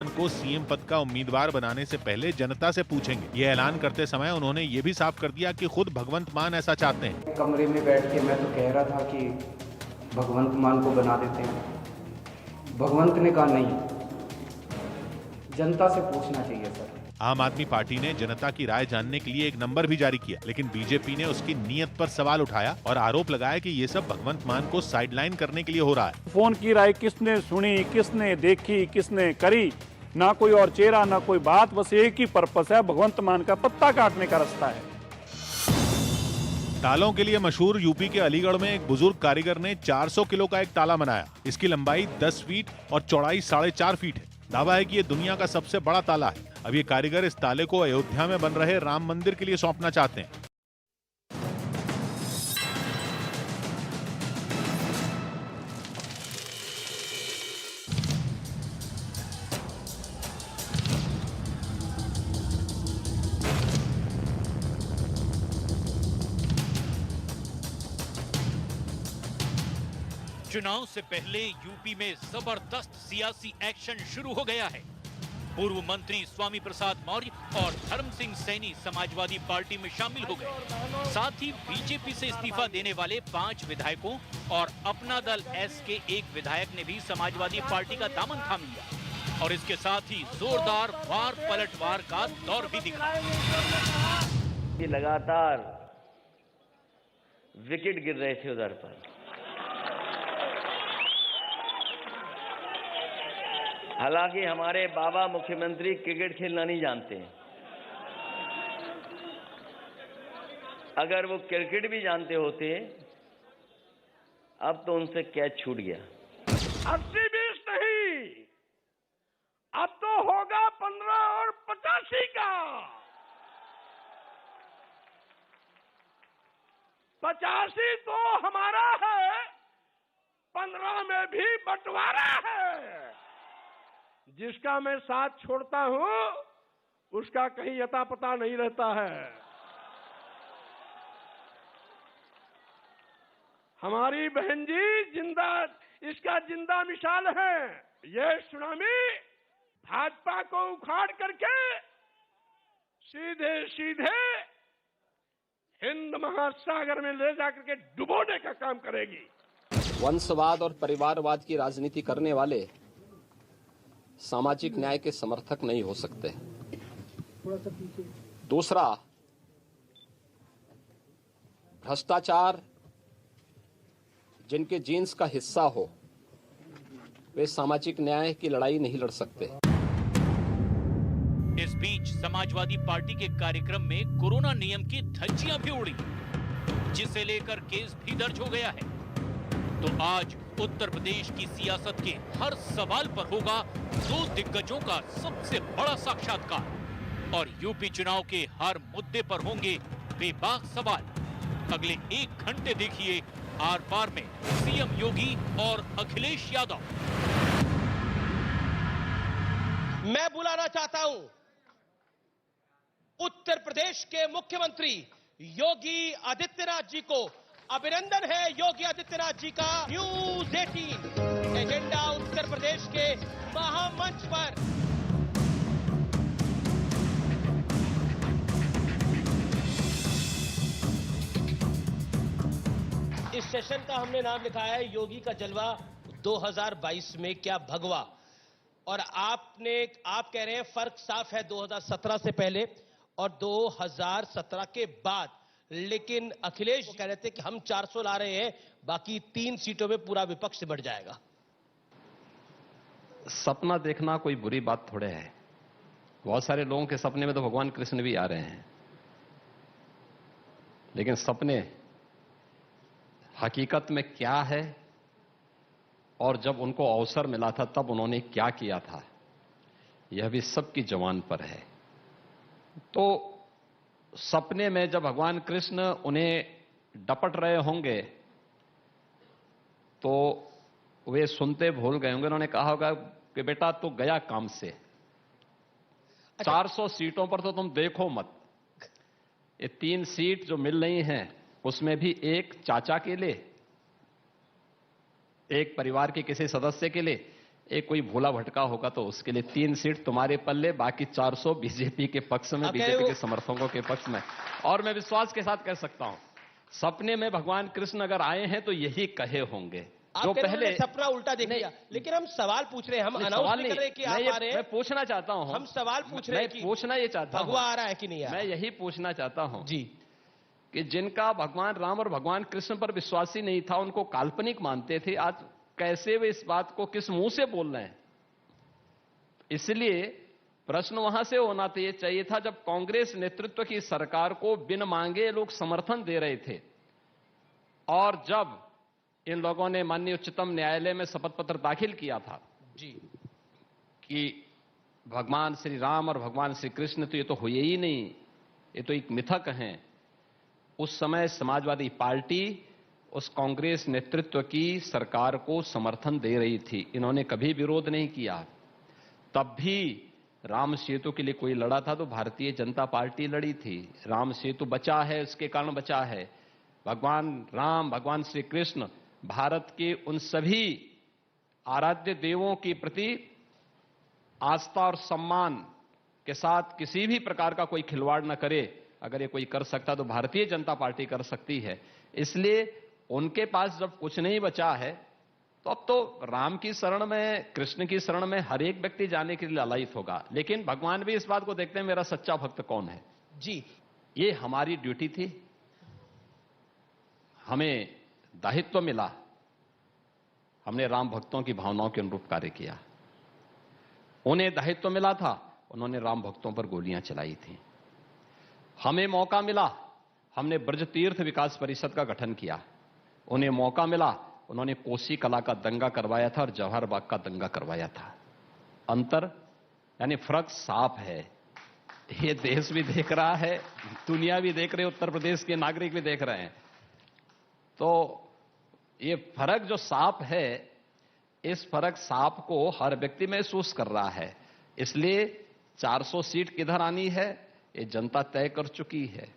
को सीएम पद का उम्मीदवार बनाने से पहले जनता से पूछेंगे। ये ऐलान करते समय उन्होंने ये भी साफ कर दिया कि खुद भगवंत मान ऐसा चाहते हैं। कमरे में बैठ के मैं तो कह रहा था कि भगवंत मान को बना देते हैं। भगवंत ने कहा नहीं, जनता से पूछना चाहिए सर। आम आदमी पार्टी ने जनता की राय जानने के लिए एक नंबर भी जारी किया, लेकिन बीजेपी ने उसकी नीयत पर सवाल उठाया और आरोप लगाया कि ये सब भगवंत मान को साइडलाइन करने के लिए हो रहा है। फोन की राय किसने सुनी, किसने देखी, किसने करी, ना कोई और चेहरा ना कोई बात, बस एक ही पर्पस है, भगवंत मान का पत्ता काटने का रास्ता है। तालों के लिए मशहूर यूपी के अलीगढ़ में एक बुजुर्ग कारीगर ने 400 किलो का एक ताला बनाया। इसकी लंबाई 10 फीट और चौड़ाई 4.5 फीट है। दावा है कि ये दुनिया का सबसे बड़ा ताला है। अब ये कारीगर इस ताले को अयोध्या में बन रहे राम मंदिर के लिए सौंपना चाहते हैं। चुनाव से पहले यूपी में जबरदस्त सियासी एक्शन शुरू हो गया है। पूर्व मंत्री स्वामी प्रसाद मौर्य और धर्म सिंह सैनी समाजवादी पार्टी में शामिल हो गए। साथ ही बीजेपी से इस्तीफा देने वाले 5 विधायकों और अपना दल एस के एक विधायक ने भी समाजवादी पार्टी का दामन थाम लिया और इसके साथ ही जोरदार वार पलटवार का दौर भी दिखा। ये लगातार विकेट गिर रहे थे उधर पर। हालांकि हमारे बाबा मुख्यमंत्री क्रिकेट खेलना नहीं जानते हैं। अगर वो क्रिकेट भी जानते होते अब तो उनसे कैच छूट गया। 80-20 नहीं, अब तो होगा 15 और 85 का। 85 तो हमारा है, 15 में भी बंटवारा है। जिसका मैं साथ छोड़ता हूं उसका कहीं अता पता नहीं रहता है। हमारी बहन जी जिंदा, इसका जिंदा मिसाल है। ये सुनामी भाजपा को उखाड़ करके सीधे सीधे हिंद महासागर में ले जाकर के डुबोने का काम करेगी। वंशवाद और परिवारवाद की राजनीति करने वाले सामाजिक न्याय के समर्थक नहीं हो सकते। दूसरा, भ्रष्टाचार जिनके जीन्स का हिस्सा हो वे सामाजिक न्याय की लड़ाई नहीं लड़ सकते। इस बीच समाजवादी पार्टी के कार्यक्रम में कोरोना नियम की धज्जियां भी उड़ी, जिसे लेकर केस भी दर्ज हो गया है। तो आज उत्तर प्रदेश की सियासत के हर सवाल पर होगा 2 दिग्गजों का सबसे बड़ा साक्षात्कार और यूपी चुनाव के हर मुद्दे पर होंगे बेबाक सवाल। अगले 1 घंटे देखिए आर पार में सीएम योगी और अखिलेश यादव। मैं बुलाना चाहता हूं उत्तर प्रदेश के मुख्यमंत्री योगी आदित्यनाथ जी को। अभिनंदन है योगी आदित्यनाथ जी का। न्यूज़ 18 एजेंडा उत्तर प्रदेश के महामंच पर। इस सेशन का हमने नाम लिखा है योगी का जलवा 2022 में क्या भगवा। और आप कह रहे हैं फर्क साफ है 2017 से पहले और 2017 के बाद। लेकिन अखिलेश कह रहे थे कि हम 400 ला रहे हैं, बाकी 3 सीटों में पूरा विपक्ष बढ़ जाएगा। सपना देखना कोई बुरी बात थोड़े है। बहुत सारे लोगों के सपने में तो भगवान कृष्ण भी आ रहे हैं, लेकिन सपने हकीकत में क्या है और जब उनको अवसर मिला था तब उन्होंने क्या किया था, यह भी सबकी जवान पर है। तो सपने में जब भगवान कृष्ण उन्हें डपट रहे होंगे तो वे सुनते भूल गए होंगे। उन्होंने कहा होगा कि बेटा तू गया काम से, 400 सीटों पर तो तुम देखो मत। ये 3 सीट जो मिल रही हैं उसमें भी एक चाचा के लिए, एक परिवार के किसी सदस्य के लिए, एक कोई भूला भटका होगा तो उसके लिए 3 सीट तुम्हारे पल्ले, बाकी 400 बीजेपी के पक्ष में, बीजेपी के समर्थकों के पक्ष में। और मैं विश्वास के साथ कह सकता हूं, सपने में भगवान कृष्ण अगर आए हैं तो यही कहे होंगे। जो पहले सपना उल्टा देख लिया, लेकिन हम सवाल पूछ रहे हैं, हम अनाउंस नहीं कर रहे कि आप आ रहे हैं। मैं पूछना चाहता हूं, हम सवाल पूछ रहे हैं कि पूछना ये चाहता हूं भगवा आ रहा है कि नहीं आ रहा। मैं यही पूछना चाहता हूं जी, कि जिनका भगवान राम और भगवान कृष्ण पर विश्वास ही नहीं था, उनको काल्पनिक मानते थे, आज कैसे वे इस बात को किस मुंह से बोल रहे हैं? इसलिए प्रश्न वहां से होना चाहिए था जब कांग्रेस नेतृत्व की सरकार को बिन मांगे लोग समर्थन दे रहे थे, और जब इन लोगों ने माननीय उच्चतम न्यायालय में शपथ पत्र दाखिल किया था जी, कि भगवान श्री राम और भगवान श्री कृष्ण तो ये तो हुए ही नहीं, ये तो एक मिथक हैं। उस समय समाजवादी पार्टी उस कांग्रेस नेतृत्व की सरकार को समर्थन दे रही थी, इन्होंने कभी विरोध नहीं किया। तब भी राम सेतु के लिए कोई लड़ा था तो भारतीय जनता पार्टी लड़ी थी। राम सेतु बचा है, उसके कारण बचा है। भगवान राम, भगवान श्री कृष्ण भारत के उन सभी आराध्य देवों के प्रति आस्था और सम्मान के साथ किसी भी प्रकार का कोई खिलवाड़ न करे। अगर ये कोई कर सकता तो भारतीय जनता पार्टी कर सकती है। इसलिए उनके पास जब कुछ नहीं बचा है तो अब तो राम की शरण में, कृष्ण की शरण में हर एक व्यक्ति जाने के लिए लालायित होगा। लेकिन भगवान भी इस बात को देखते हैं मेरा सच्चा भक्त कौन है। जी, ये हमारी ड्यूटी थी, हमें दायित्व मिला, हमने राम भक्तों की भावनाओं के अनुरूप कार्य किया। उन्हें दायित्व मिला था, उन्होंने राम भक्तों पर गोलियां चलाई थी। हमें मौका मिला, हमने ब्रज तीर्थ विकास परिषद का गठन किया। उन्हें मौका मिला, उन्होंने कोसी कला का दंगा करवाया था और जवाहर बाग का दंगा करवाया था। अंतर यानी फर्क साफ है। ये देश भी देख रहा है, दुनिया भी देख रही है, उत्तर प्रदेश के नागरिक भी देख रहे हैं। तो ये फर्क जो साफ है, इस फर्क साफ को हर व्यक्ति महसूस कर रहा है। इसलिए 400 सीट किधर आनी है ये जनता तय कर चुकी है,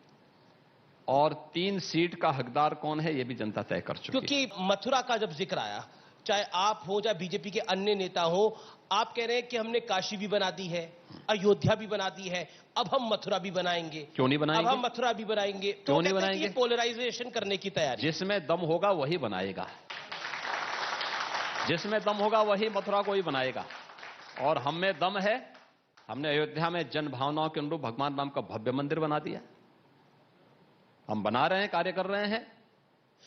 और 3 सीट का हकदार कौन है ये भी जनता तय कर चुकी है। क्योंकि मथुरा का जब जिक्र आया, चाहे आप हो चाहे बीजेपी के अन्य नेता हो, आप कह रहे हैं कि हमने काशी भी बना दी है, अयोध्या भी बना दी है, अब हम मथुरा भी बनाएंगे। क्यों नहीं बनाएंगे? अब हम मथुरा भी बनाएंगे। क्यों नहीं बनाएंगे? पोलराइजेशन करने की तैयारी। जिसमें दम होगा वही बनाएगा, जिसमें दम होगा वही मथुरा को ही बनाएगा। और हम में दम है, हमने अयोध्या में जन भावनाओं के अनुरूप भगवान राम का भव्य मंदिर बना दिया। हम बना रहे हैं, कार्य कर रहे हैं।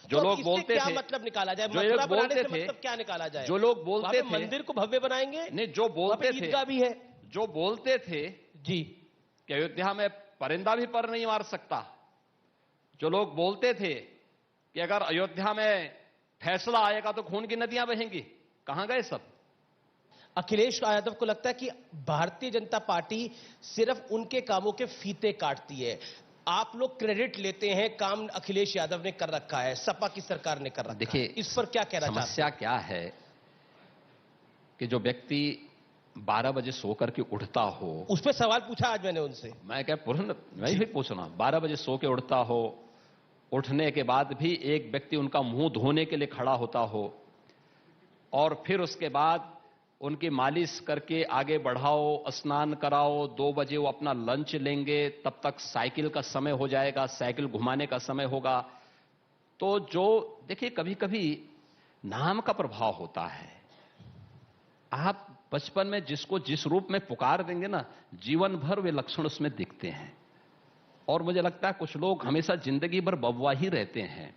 जो लोग बोलते क्या थे, मतलब निकाला जाए? जो लोग बोलते थे, मतलब क्या निकाला जाए? जो लोग बोलते थे मंदिर को भव्य बनाएंगे, नहीं, जो बोलते थे, ईदगाह भी है, जो बोलते थे जी, कि अयोध्या में परिंदा भी पर नहीं मार सकता, जो लोग बोलते थे कि अगर अयोध्या में फैसला आएगा तो खून की नदियां बहेंगी, कहां गए सब? अखिलेश यादव को लगता है कि भारतीय जनता पार्टी सिर्फ उनके कामों के फीते काटती है। आप लोग क्रेडिट लेते हैं, काम अखिलेश यादव ने कर रखा है, सपा की सरकार ने कर रखा है। देखिए, इस पर क्या कहना चाहते हैं? समस्या क्या है कि जो व्यक्ति 12 बजे सो करके उठता हो, उस पर सवाल पूछा आज मैंने उनसे। मैं क्या मैं भी पूछना, 12 बजे सो के उठता हो, उठने के बाद भी एक व्यक्ति उनका मुंह धोने के लिए खड़ा होता हो, और फिर उसके बाद उनकी मालिश करके आगे बढ़ाओ, स्नान कराओ, 2 बजे वो अपना लंच लेंगे, तब तक साइकिल का समय हो जाएगा, साइकिल घुमाने का समय होगा। तो जो देखिए, कभी कभी नाम का प्रभाव होता है। आप बचपन में जिसको जिस रूप में पुकार देंगे ना, जीवन भर वे लक्षण उसमें दिखते हैं। और मुझे लगता है कुछ लोग हमेशा जिंदगी भर बबुआ ही रहते हैं,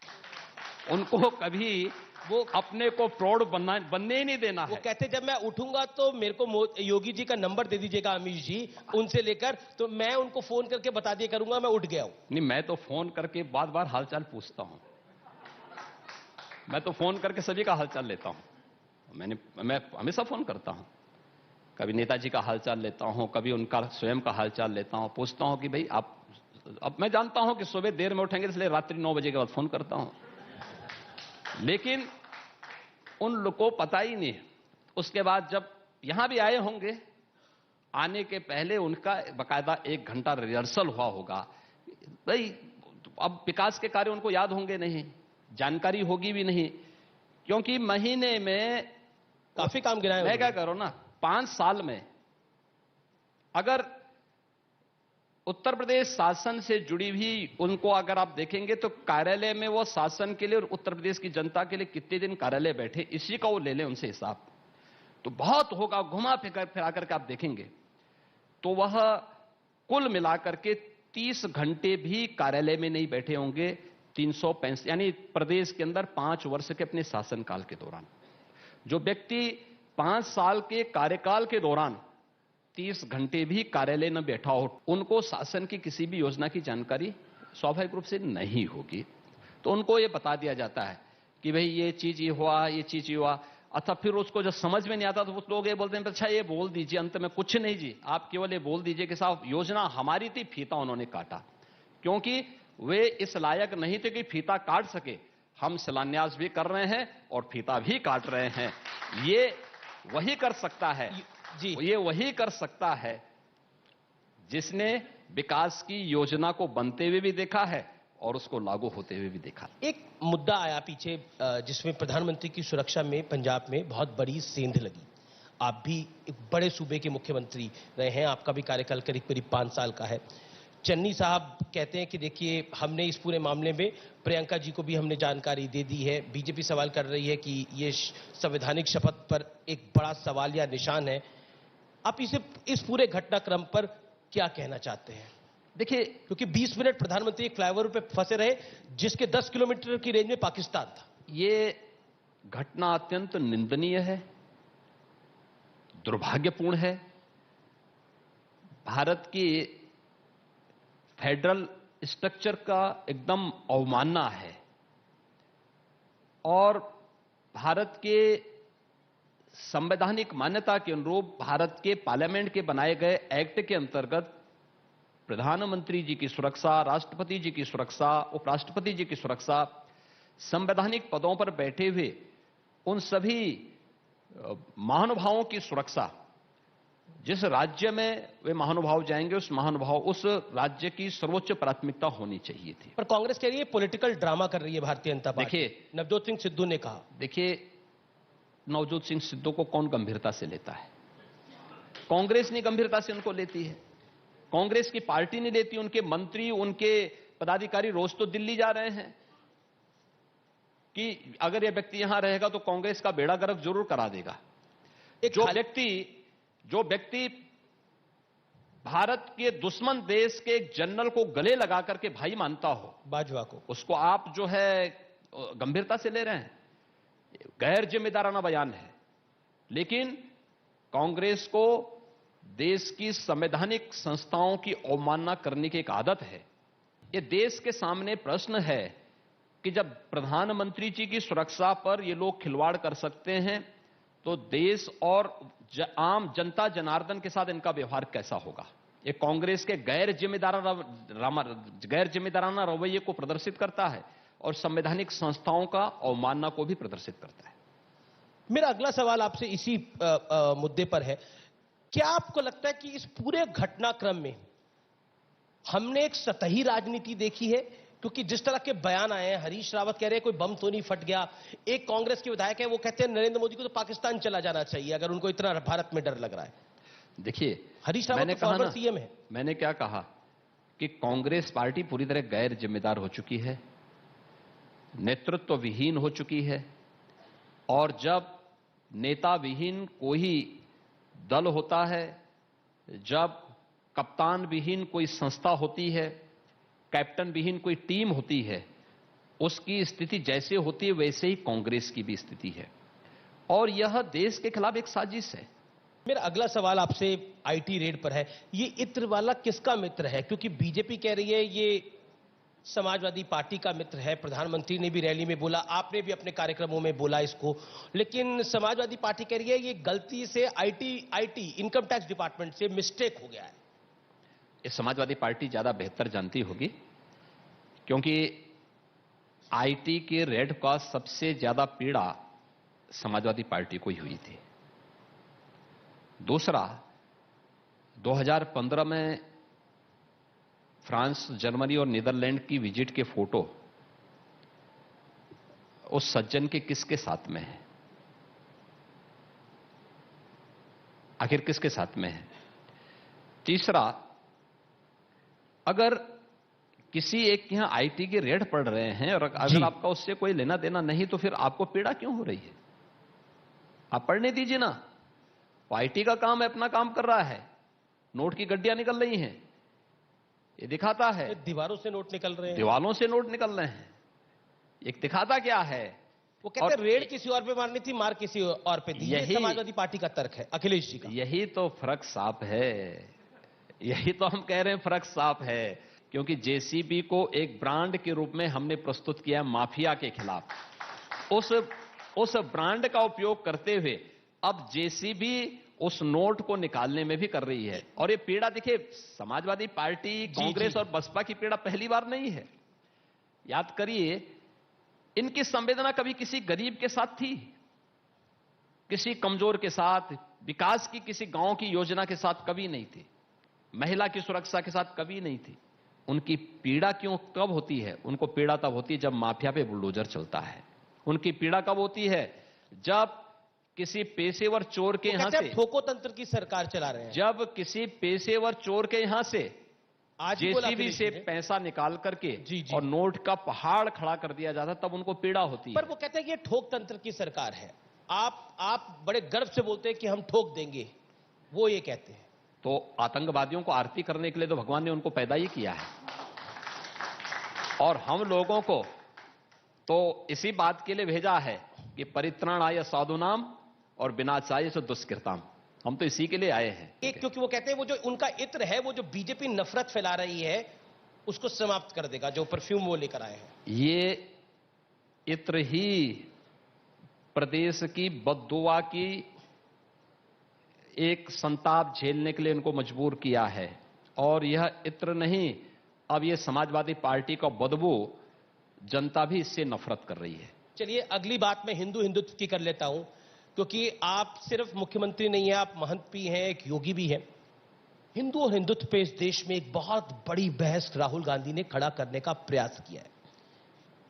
उनको कभी वो अपने को प्रौढ़ बनने ही नहीं देना है। वो कहते जब मैं उठूंगा तो मेरे को योगी जी का नंबर दे दीजिएगा, अमित जी, उनसे लेकर, तो मैं उनको फोन करके बता दिया करूंगा मैं उठ गया हूं। नहीं, मैं तो फोन करके बार बार हालचाल पूछता हूं। मैं तो फोन करके सभी का हालचाल लेता हूं। मैं हमेशा फोन करता हूं। कभी नेताजी का हालचाल लेता हूं, कभी उनका स्वयं का हालचाल लेता हूं, पूछता हूं कि भाई आप, अब मैं जानता हूं कि सुबह देर में उठेंगे, इसलिए रात्रि 9 बजे के बाद फोन करता हूं। लेकिन उन लोग को पता ही नहीं। उसके बाद जब यहां भी आए होंगे, आने के पहले उनका बकायदा 1 घंटा रिहर्सल हुआ होगा। भाई, अब विकास के कार्य उनको याद होंगे नहीं, जानकारी होगी भी नहीं, क्योंकि महीने में काफी काम गिनाए मैं क्या उन्होंने। करूं ना, 5 साल में अगर उत्तर प्रदेश शासन से जुड़ी हुई उनको अगर आप देखेंगे तो कार्यालय में वो शासन के लिए और उत्तर प्रदेश की जनता के लिए कितने दिन कार्यालय बैठे, इसी का वो ले लें उनसे हिसाब, तो बहुत होगा। घुमा फिरा करके आप देखेंगे तो वह कुल मिलाकर के 30 घंटे भी कार्यालय में नहीं बैठे होंगे 365, यानी प्रदेश के अंदर 5 वर्ष के अपने शासनकाल के दौरान। जो व्यक्ति 5 साल के कार्यकाल के दौरान 30 घंटे भी कार्यालय न बैठा हो, उनको शासन की किसी भी योजना की जानकारी स्वाभाविक रूप से नहीं होगी। तो उनको ये बता दिया जाता है कि भाई ये चीज ये हुआ, ये चीज ये हुआ, अतः फिर उसको जब समझ में नहीं आता तो वो लोग ये बोलते हैं अच्छा ये बोल दीजिए, अंत में कुछ नहीं जी, आप केवल ये बोल दीजिए कि साहब योजना हमारी थी, फीता उन्होंने काटा, क्योंकि वे इस लायक नहीं थे कि फीता काट सके। हम शिलान्यास भी कर रहे हैं और फीता भी काट रहे हैं। ये वही कर सकता है जी, ये वही कर सकता है जिसने विकास की योजना को बनते हुए भी देखा है और उसको लागू होते हुए भी देखा। एक मुद्दा आया पीछे जिसमें प्रधानमंत्री की सुरक्षा में पंजाब में बहुत बड़ी सेंध लगी। आप भी एक बड़े सूबे के मुख्यमंत्री रहे हैं, आपका भी कार्यकाल करीब करीब 5 साल का है। चन्नी साहब कहते हैं कि देखिए हमने इस पूरे मामले में प्रियंका जी को भी हमने जानकारी दे दी है। बीजेपी सवाल कर रही है कि ये संवैधानिक शपथ पर एक बड़ा सवाल या निशान है। आप इस पूरे घटनाक्रम पर क्या कहना चाहते हैं? देखिए, क्योंकि 20 मिनट प्रधानमंत्री एक फ्लाईओवर पे फंसे रहे जिसके 10 किलोमीटर की रेंज में पाकिस्तान था। ये घटना अत्यंत निंदनीय है, दुर्भाग्यपूर्ण है। भारत की फेडरल स्ट्रक्चर का एकदम अवमानना है और भारत के संवैधानिक मान्यता के अनुरूप भारत के पार्लियामेंट के बनाए गए एक्ट के अंतर्गत प्रधानमंत्री जी की सुरक्षा, राष्ट्रपति जी की सुरक्षा, उपराष्ट्रपति जी की सुरक्षा, संवैधानिक पदों पर बैठे हुए उन सभी महानुभावों की सुरक्षा, जिस राज्य में वे महानुभाव जाएंगे उस राज्य की सर्वोच्च प्राथमिकता होनी चाहिए थी। पर कांग्रेस कह रही है पॉलिटिकल ड्रामा कर रही है भारतीय जनता पार्टी। देखिए, नवजोत सिंह सिद्धू ने कहा। देखिए, नवजोत सिंह सिद्धू को कौन गंभीरता से लेता है? कांग्रेस नहीं गंभीरता से उनको लेती है, कांग्रेस की पार्टी नहीं लेती। उनके मंत्री, उनके पदाधिकारी रोज तो दिल्ली जा रहे हैं कि अगर यह व्यक्ति यहां रहेगा तो कांग्रेस का बेड़ा गर्क जरूर करा देगा। जो व्यक्ति भारत के दुश्मन देश के एक जनरल को गले लगा करके भाई मानता हो, बाजवा को, उसको आप जो है गंभीरता से ले रहे हैं। गैर जिम्मेदाराना बयान है। लेकिन कांग्रेस को देश की संवैधानिक संस्थाओं की अवमानना करने की एक आदत है। यह देश के सामने प्रश्न है कि जब प्रधानमंत्री जी की सुरक्षा पर ये लोग खिलवाड़ कर सकते हैं तो देश और आम जनता जनार्दन के साथ इनका व्यवहार कैसा होगा? ये कांग्रेस के गैर जिम्मेदाराना रवैये को प्रदर्शित करता है और संवैधानिक संस्थाओं का अवमानना को भी प्रदर्शित करता है। मेरा अगला सवाल आपसे इसी मुद्दे पर है। क्या आपको लगता है कि इस पूरे घटनाक्रम में हमने एक सतही राजनीति देखी है? क्योंकि जिस तरह के बयान आए हैं, हरीश रावत कह रहे हैं कोई बम तो नहीं फट गया। एक कांग्रेस के विधायक है, वो कहते हैं नरेंद्र मोदी को तो पाकिस्तान चला जाना चाहिए अगर उनको इतना भारत में डर लग रहा है। देखिए, हरीश रावत तो फॉर्मर सीएम है। मैंने क्या कहा कि कांग्रेस पार्टी पूरी तरह गैर जिम्मेदार हो चुकी है, नेतृत्व विहीन हो चुकी है। और जब नेता विहीन कोई दल होता है, जब कप्तान विहीन कोई संस्था होती है, कैप्टन विहीन कोई टीम होती है, उसकी स्थिति जैसे होती है वैसे ही कांग्रेस की भी स्थिति है और यह देश के खिलाफ एक साजिश है। मेरा अगला सवाल आपसे आईटी रेड पर है। ये इत्र वाला किसका मित्र है? क्योंकि बीजेपी कह रही है ये समाजवादी पार्टी का मित्र है। प्रधानमंत्री ने भी रैली में बोला, आपने भी अपने कार्यक्रमों में बोला इसको, लेकिन समाजवादी पार्टी कह रही है ये गलती से आईटी इनकम टैक्स डिपार्टमेंट से मिस्टेक हो गया है। ये समाजवादी पार्टी ज्यादा बेहतर जानती होगी क्योंकि आईटी के रेड का सबसे ज्यादा पीड़ा समाजवादी पार्टी को ही हुई थी। दूसरा, 2015 में फ्रांस, जर्मनी और नीदरलैंड की विजिट के फोटो उस सज्जन के किसके साथ में है? आखिर किसके साथ में है? तीसरा, अगर किसी एक के यहां आईटी के रेड पड़ रहे हैं और अगर आपका उससे कोई लेना देना नहीं, तो फिर आपको पीड़ा क्यों हो रही है? आप पढ़ने दीजिए ना। वो आईटी का काम है, अपना काम कर रहा है, नोट की गड्डियां निकल रही हैं, ये दिखाता है। दीवारों से नोट निकल रहे हैं, दीवारों से नोट निकल रहे हैं, एक दिखाता क्या है? वो कहते हैं रेड किसी और पे मारनी थी, मार किसी और पे दी। यही समाजवादी पार्टी का तर्क है अखिलेश जी का। यही तो फर्क साफ है, यही तो हम कह रहे हैं, फर्क साफ है। क्योंकि जेसीबी को एक ब्रांड के रूप में हमने प्रस्तुत किया माफिया के खिलाफ। उस ब्रांड का उपयोग करते हुए अब जेसीबी उस नोट को निकालने में भी कर रही है। और ये पीड़ा देखिए, समाजवादी पार्टी, कांग्रेस और बसपा की पीड़ा पहली बार नहीं है। याद करिए, इनकी संवेदना कभी किसी गरीब के साथ थी, किसी कमजोर के साथ, विकास की किसी गांव की योजना के साथ कभी नहीं थी, महिला की सुरक्षा के साथ कभी नहीं थी। उनकी पीड़ा क्यों कब होती है? उनको पीड़ा तब होती है जब माफिया पे बुलडोजर चलता है। उनकी पीड़ा कब होती है? जब किसी पेशेवर चोर के यहां से ठोको तंत्र की सरकार चला रहे हैं। जब किसी पेशेवर चोर के यहां से जेसीबी से पैसा निकाल करके और नोट का पहाड़ खड़ा कर दिया जाता, तब उनको पीड़ा होती है। पर वो कहते हैं कि ये ठोक तंत्र की सरकार है। आप बड़े गर्व से बोलते हैं कि हम ठोक देंगे, वो ये कहते हैं। तो आतंकवादियों को आरती करने के लिए तो भगवान ने उनको पैदा ही किया है, और हम लोगों को तो इसी बात के लिए भेजा है कि परित्राणाय साधुनाम और विनाशाय से दुष्कृताम। हम तो इसी के लिए आए हैं। क्योंकि वो कहते हैं वो जो उनका इत्र है, वो जो बीजेपी नफरत फैला रही है, उसको समाप्त कर देगा, जो परफ्यूम वो लेकर आए हैं। ये इत्र ही प्रदेश की बददुआ की एक संताप झेलने के लिए इनको मजबूर किया है। और यह इत्र नहीं, अब ये समाजवादी पार्टी का बदबू जनता भी इससे नफरत कर रही है। चलिए अगली बात मैं हिंदुत्व की कर लेता हूं, क्योंकि आप सिर्फ मुख्यमंत्री नहीं है, आप महंत भी हैं, एक योगी भी हैं। हिंदू और हिंदुत्व पे इस देश में एक बहुत बड़ी बहस राहुल गांधी ने खड़ा करने का प्रयास किया है।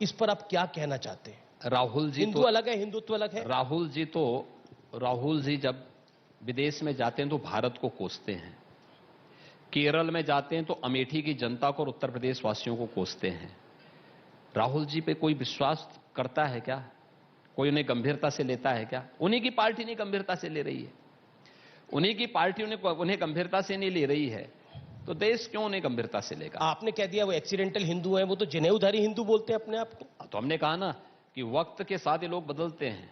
इस पर आप क्या कहना चाहते हैं? राहुल जी हिंदू अलग है, हिंदुत्व अलग है। राहुल जी जब विदेश में जाते हैं तो भारत को कोसते हैं, केरल में जाते हैं तो अमेठी की जनता को और उत्तर प्रदेश वासियों को कोसते हैं। राहुल जी पे कोई विश्वास करता है क्या? कोई उन्हें गंभीरता से लेता है क्या? उन्हीं की पार्टी नहीं गंभीरता से ले रही है, उन्हीं की पार्टी उन्हें गंभीरता से नहीं ले रही है, तो देश क्यों उन्हें गंभीरता से लेगा? आपने कह दिया वो एक्सीडेंटल हिंदू हैं, वो तो जनेऊधारी हिंदू बोलते हैं अपने आप को। तो हमने कहा ना कि वक्त के साथ ये लोग बदलते हैं,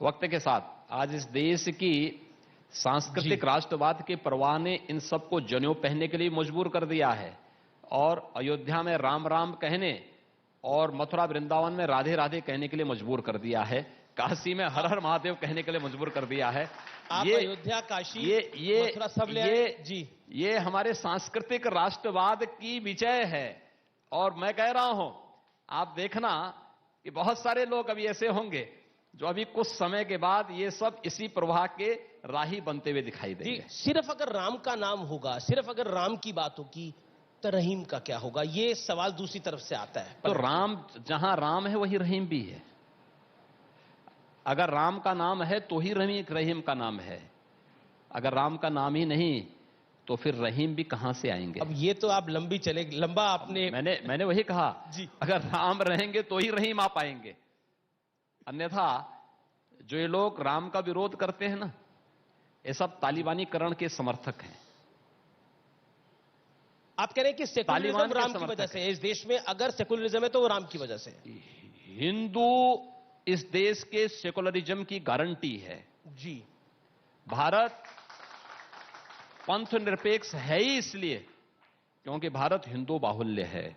वक्त के साथ। आज इस देश की सांस्कृतिक राष्ट्रवाद के परवाह ने इन सबको जनेऊ पहनने के लिए मजबूर कर दिया है, और अयोध्या में राम राम कहने और मथुरा वृंदावन में राधे राधे कहने के लिए मजबूर कर दिया है, काशी में हर हर महादेव कहने के लिए मजबूर कर दिया है। ये अयोध्या, काशी, मथुरा सब ले ये हमारे सांस्कृतिक राष्ट्रवाद की विजय है। और मैं कह रहा हूं, आप देखना कि बहुत सारे लोग अभी ऐसे होंगे जो अभी कुछ समय के बाद ये सब इसी प्रवाह के राही बनते हुए दिखाई देंगे। सिर्फ अगर राम का नाम होगा, सिर्फ अगर राम की बात होगी, तो रहीम का क्या होगा? ये सवाल दूसरी तरफ से आता है। तो राम, जहां राम है वही रहीम भी है। अगर राम का नाम है तो ही रहीम का नाम है, अगर राम का नाम ही नहीं तो फिर रहीम भी कहां से आएंगे? अब ये तो आप लंबा आपने मैंने वही कहा जी, अगर राम रहेंगे तो ही रहीम आ पाएंगे। अन्यथा जो ये लोग राम का विरोध करते हैं ना, ये सब तालिबानीकरण के समर्थक हैं। आप कह रहे हैं कि सेकुलरिज्म राम की वजह से है इस देश में। अगर सेकुलरिज्म है तो वो राम की वजह से है। हिंदू इस देश के सेकुलरिज्म की गारंटी है जी। भारत पंथ निरपेक्ष है ही इसलिए क्योंकि भारत हिंदू बाहुल्य है।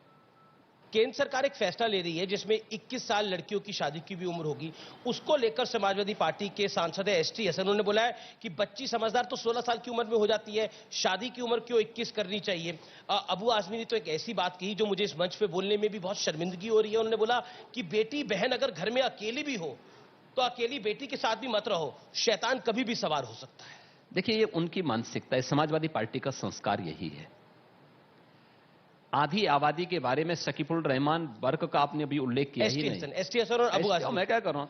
केंद्र सरकार एक फैसला ले रही है जिसमें 21 साल लड़कियों की शादी की भी उम्र होगी। उसको लेकर समाजवादी पार्टी के सांसद है एसटी हसन, उन्होंने बोला है कि बच्ची समझदार तो 16 साल की उम्र में हो जाती है, शादी की उम्र क्यों 21 करनी चाहिए। अबू आजमी ने तो एक ऐसी बात कही जो मुझे इस मंच पे बोलने में भी बहुत शर्मिंदगी हो रही है। उन्होंने बोला कि बेटी बहन अगर घर में अकेली भी हो तो अकेली बेटी के साथ भी मत रहो, शैतान कभी भी सवार हो सकता है। देखिए, ये उनकी मानसिकता है, समाजवादी पार्टी का संस्कार यही है। आधी आबादी के बारे में शकीफुल रहमान वर्क का आपने अभी उल्लेख किया ही नहीं। एसटी हसन और अबू आजमी, मैं क्या कर रहा हूं,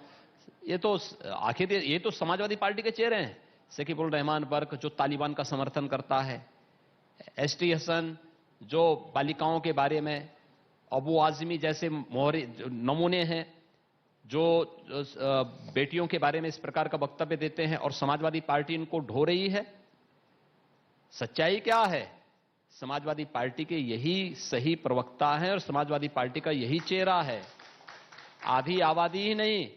ये तो आखिर ये तो समाजवादी पार्टी के चेहरे हैं। सकीबुल रहमान बर्क जो तालिबान का समर्थन करता है, एसटी हसन जो बालिकाओं के बारे में, अबू आजमी जैसे नमूने हैं जो बेटियों के बारे में इस प्रकार का वक्तव्य देते हैं और समाजवादी पार्टी इनको ढो रही है। सच्चाई क्या है? समाजवादी पार्टी के यही सही प्रवक्ता हैं और समाजवादी पार्टी का यही चेहरा है। आधी आबादी ही नहीं,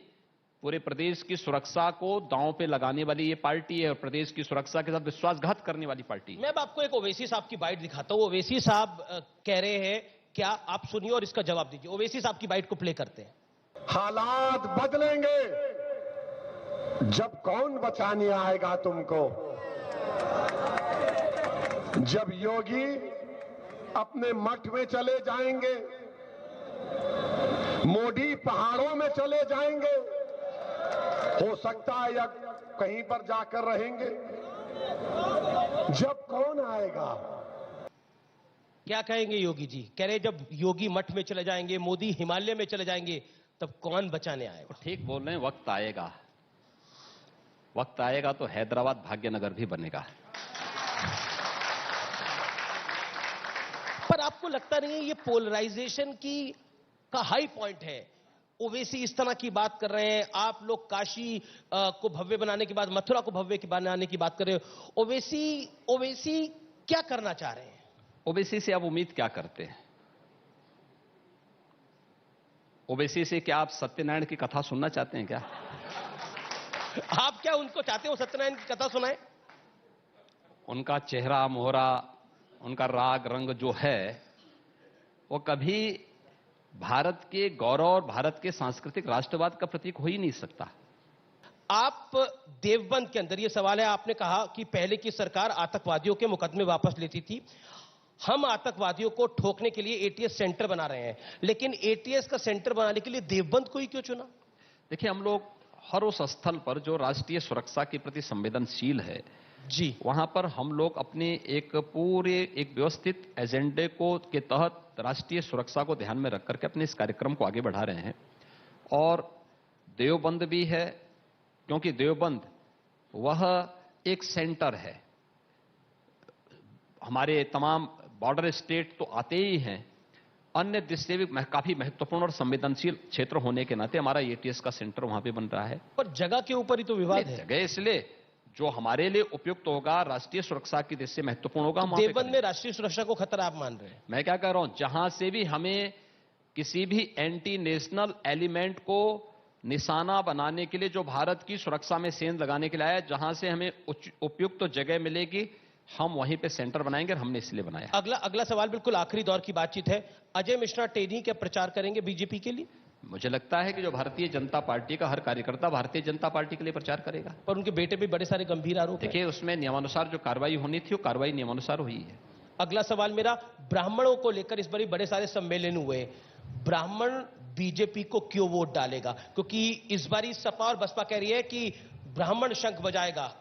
पूरे प्रदेश की सुरक्षा को दांव पे लगाने वाली ये पार्टी है और प्रदेश की सुरक्षा के साथ विश्वासघात करने वाली पार्टी है। मैं अब आपको एक ओवैसी साहब की बाइट दिखाता हूं। ओवैसी साहब कह रहे हैं, क्या आप सुनिए और इसका जवाब दीजिए। ओवैसी साहब की बाइट को प्ले करते हैं। हालात बदलेंगे जब कौन बचाने आएगा तुमको? जब योगी अपने मठ में चले जाएंगे, मोदी पहाड़ों में चले जाएंगे, हो सकता है या कहीं पर जाकर रहेंगे, जब कौन आएगा? क्या कहेंगे योगी जी? कह रहे जब योगी मठ में चले जाएंगे, मोदी हिमालय में चले जाएंगे, तब कौन बचाने आएगा? ठीक बोल रहे हैं, वक्त आएगा, वक्त आएगा तो हैदराबाद भाग्यनगर भी बनेगा। पर आपको लगता नहीं है ये पोलराइजेशन का हाई पॉइंट है? ओवैसी इस तरह की बात कर रहे हैं, आप लोग काशी को भव्य बनाने की बात, मथुरा को भव्य बनाने की बात कर रहे हो। ओवैसी क्या करना चाह रहे हैं? ओवैसी से आप उम्मीद क्या करते हैं? ओवैसी से क्या आप सत्यनारायण की कथा सुनना चाहते हैं क्या? आप क्या उनको चाहते हो सत्यनारायण की कथा सुनाए? उनका चेहरा मोहरा, उनका राग रंग जो है वो कभी भारत के गौरव और भारत के सांस्कृतिक राष्ट्रवाद का प्रतीक हो ही नहीं सकता। आप देवबंद के अंदर, ये सवाल है, आपने कहा कि पहले की सरकार आतंकवादियों के मुकदमे वापस लेती थी, हम आतंकवादियों को ठोकने के लिए एटीएस सेंटर बना रहे हैं, लेकिन एटीएस का सेंटर बनाने के लिए देवबंद को ही क्यों चुना? देखिए, हम लोग हर उस स्थल पर जो राष्ट्रीय सुरक्षा के प्रति संवेदनशील है जी, वहां पर हम लोग अपने एक व्यवस्थित एजेंडे के तहत राष्ट्रीय सुरक्षा को ध्यान में रख करके अपने इस कार्यक्रम को आगे बढ़ा रहे हैं। और देवबंद भी है, क्योंकि देवबंद वह एक सेंटर है। हमारे तमाम बॉर्डर स्टेट तो आते ही हैं, अन्य देश से भी काफी महत्वपूर्ण और संवेदनशील क्षेत्र होने के नाते हमारा एटीएस का सेंटर वहां पे बन रहा है। पर जगह के ऊपर ही तो विवाद है। जगह इसलिए जो हमारे लिए उपयुक्त होगा, राष्ट्रीय सुरक्षा की दृष्टि से महत्वपूर्ण होगा। देवबंद में राष्ट्रीय सुरक्षा को खतरा आप मान रहे हैं? मैं क्या कह रहा हूं, जहां से भी हमें किसी भी एंटी नेशनल एलिमेंट को निशाना बनाने के लिए, जो भारत की सुरक्षा में सेंध लगाने के लिए आया, जहां से हमें उपयुक्त जगह मिलेगी, हम वहीं पे सेंटर बनाएंगे और हमने इसलिए बनाया। अगला सवाल बिल्कुल आखिरी दौर की बातचीत है। अजय मिश्रा टेनी क्या प्रचार करेंगे बीजेपी के लिए? मुझे लगता है कि जो भारतीय जनता पार्टी का हर कार्यकर्ता भारतीय जनता पार्टी के लिए प्रचार करेगा। पर उनके बेटे भी बड़े सारे गंभीर आरोप हैं। देखिए, उसमें नियमानुसार जो कार्रवाई होनी थी वो कार्रवाई नियमानुसार हुई है। अगला सवाल मेरा, ब्राह्मणों को लेकर इस बार बड़े सारे सम्मेलन हुए, ब्राह्मण बीजेपी को क्यों वोट डालेगा? क्योंकि इस बार सपा और बसपा कह रही है कि ब्राह्मण शंख बजाएगा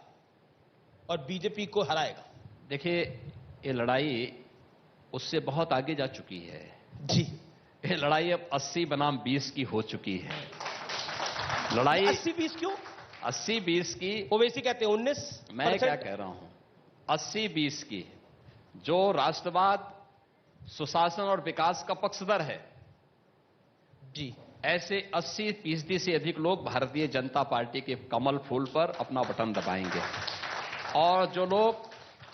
और बीजेपी को हराएगा। देखिए, ये लड़ाई उससे बहुत आगे जा चुकी है जी। ये लड़ाई अब 80 बनाम 20 की हो चुकी है। लड़ाई 80-20 क्यों? 80-20 की। ओवैसी कहते हैं 19। मैं क्या कह रहा हूं, 80-20 की। जो राष्ट्रवाद, सुशासन और विकास का पक्षधर है जी, ऐसे 80% से अधिक लोग भारतीय जनता पार्टी के कमल फूल पर अपना बटन दबाएंगे। और जो लोग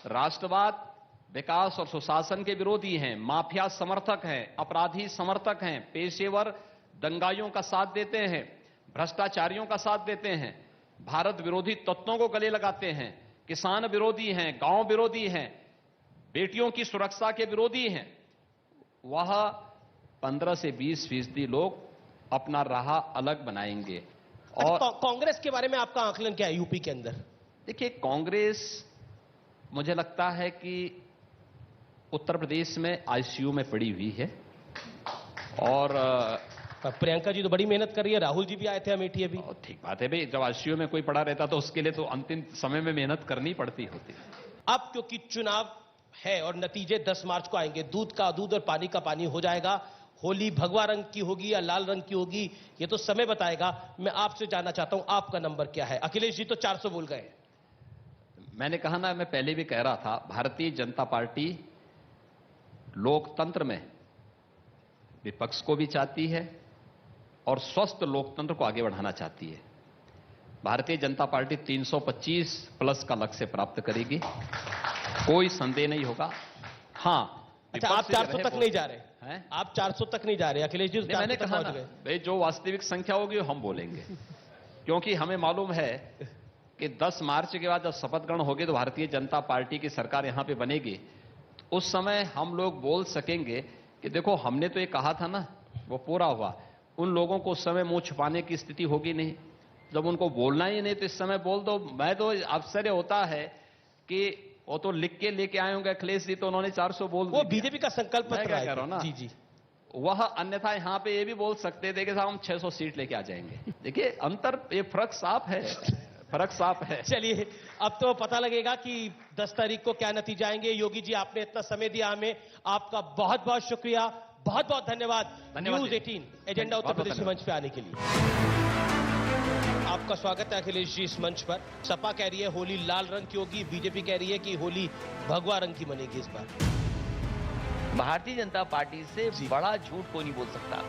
राष्ट्रवाद, विकास और सुशासन के विरोधी हैं, माफिया समर्थक हैं, अपराधी समर्थक हैं, पेशेवर दंगाइयों का साथ देते हैं, भ्रष्टाचारियों का साथ देते हैं, भारत विरोधी तत्वों को गले लगाते हैं, किसान विरोधी हैं, गांव विरोधी हैं, बेटियों की सुरक्षा के विरोधी हैं, वह 15 से 20% लोग अपना राह अलग बनाएंगे। और कांग्रेस के बारे में आपका आकलन क्या है यूपी के अंदर? देखिए, कांग्रेस मुझे लगता है कि उत्तर प्रदेश में आईसीयू में पड़ी हुई है। और प्रियंका जी तो बड़ी मेहनत कर रही है, राहुल जी भी आए थे अमेठी अभी। ठीक बात है भाई, जब आईसीयू में कोई पड़ा रहता तो उसके लिए तो अंतिम समय में मेहनत करनी पड़ती होती। अब क्योंकि चुनाव है और नतीजे 10 मार्च को आएंगे, दूध का दूध और पानी का पानी हो जाएगा। होली भगवा रंग की होगी या लाल रंग की होगी, ये तो समय बताएगा। मैं आपसे जानना चाहता हूं, आपका नंबर क्या है? अखिलेश जी तो 400 बोल गए। मैंने कहा ना, मैं पहले भी कह रहा था, भारतीय जनता पार्टी लोकतंत्र में विपक्ष को भी चाहती है और स्वस्थ लोकतंत्र को आगे बढ़ाना चाहती है। भारतीय जनता पार्टी 325 प्लस का लक्ष्य प्राप्त करेगी, कोई संदेह नहीं होगा। हाँ, अच्छा, आप 400 तक नहीं जा रहे हैं? आप 400 तक नहीं जा रहे अखिलेश जी? मैंने कहा ना भाई, जो वास्तविक संख्या होगी हम बोलेंगे, क्योंकि हमें मालूम है कि 10 मार्च के बाद जब शपथ ग्रहण होगी तो भारतीय जनता पार्टी की सरकार यहां पे बनेगी, तो उस समय हम लोग बोल सकेंगे कि देखो हमने तो ये कहा था ना, वो पूरा हुआ। उन लोगों को उस समय मुंह छुपाने की स्थिति होगी नहीं, जब उनको बोलना ही नहीं तो इस समय बोल दो। मैं तो आश्चर्य होता है कि वो तो लिख के लेके आए होंगे अखिलेश जी, तो उन्होंने 400 बोल दिया। वो बीजेपी का संकल्प मैं क्या कह रहा हूं ना, जी जी, वह अन्यथा यहां पे ये भी बोल सकते थे कि साहब हम 600 सीट लेके आ जाएंगे। देखिए अंतर, ये फर्क साफ है, फर्क साफ है। चलिए अब तो पता लगेगा कि 10 तारीख को क्या नतीजा आएंगे। योगी जी, आपने इतना समय दिया हमें, आपका बहुत बहुत शुक्रिया, बहुत बहुत धन्यवाद न्यूज 18 एजेंडा उत्तर प्रदेश के मंच पे आने के लिए। आपका स्वागत है अखिलेश जी इस मंच पर। सपा कह रही है होली लाल रंग की होगी, बीजेपी कह रही है कि होली भगवा रंग की बनेगी इस बार। भारतीय जनता पार्टी से बड़ा झूठ कोई नहीं बोल सकता।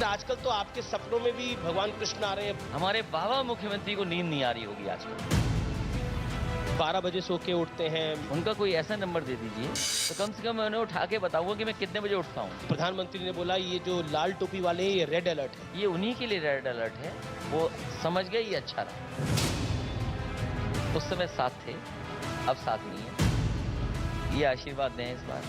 आजकल तो आपके सपनों में भी भगवान कृष्ण आ रहे हैं। हमारे बाबा मुख्यमंत्री को नींद नहीं आ रही होगी आजकल। 12 बजे सो के उठते हैं। उनका कोई ऐसा नंबर दे दीजिए तो कम से कम मैं उन्हें उठा के बताऊंगा कि मैं कितने बजे उठता हूँ। प्रधानमंत्री ने बोला ये जो लाल टोपी वाले हैं ये रेड अलर्ट है। ये उन्हीं के लिए रेड अलर्ट है, वो समझ गए, ये अच्छा रहा। उस समय साथ थे, अब साथ नहीं है। ये आशीर्वाद दें इस बार।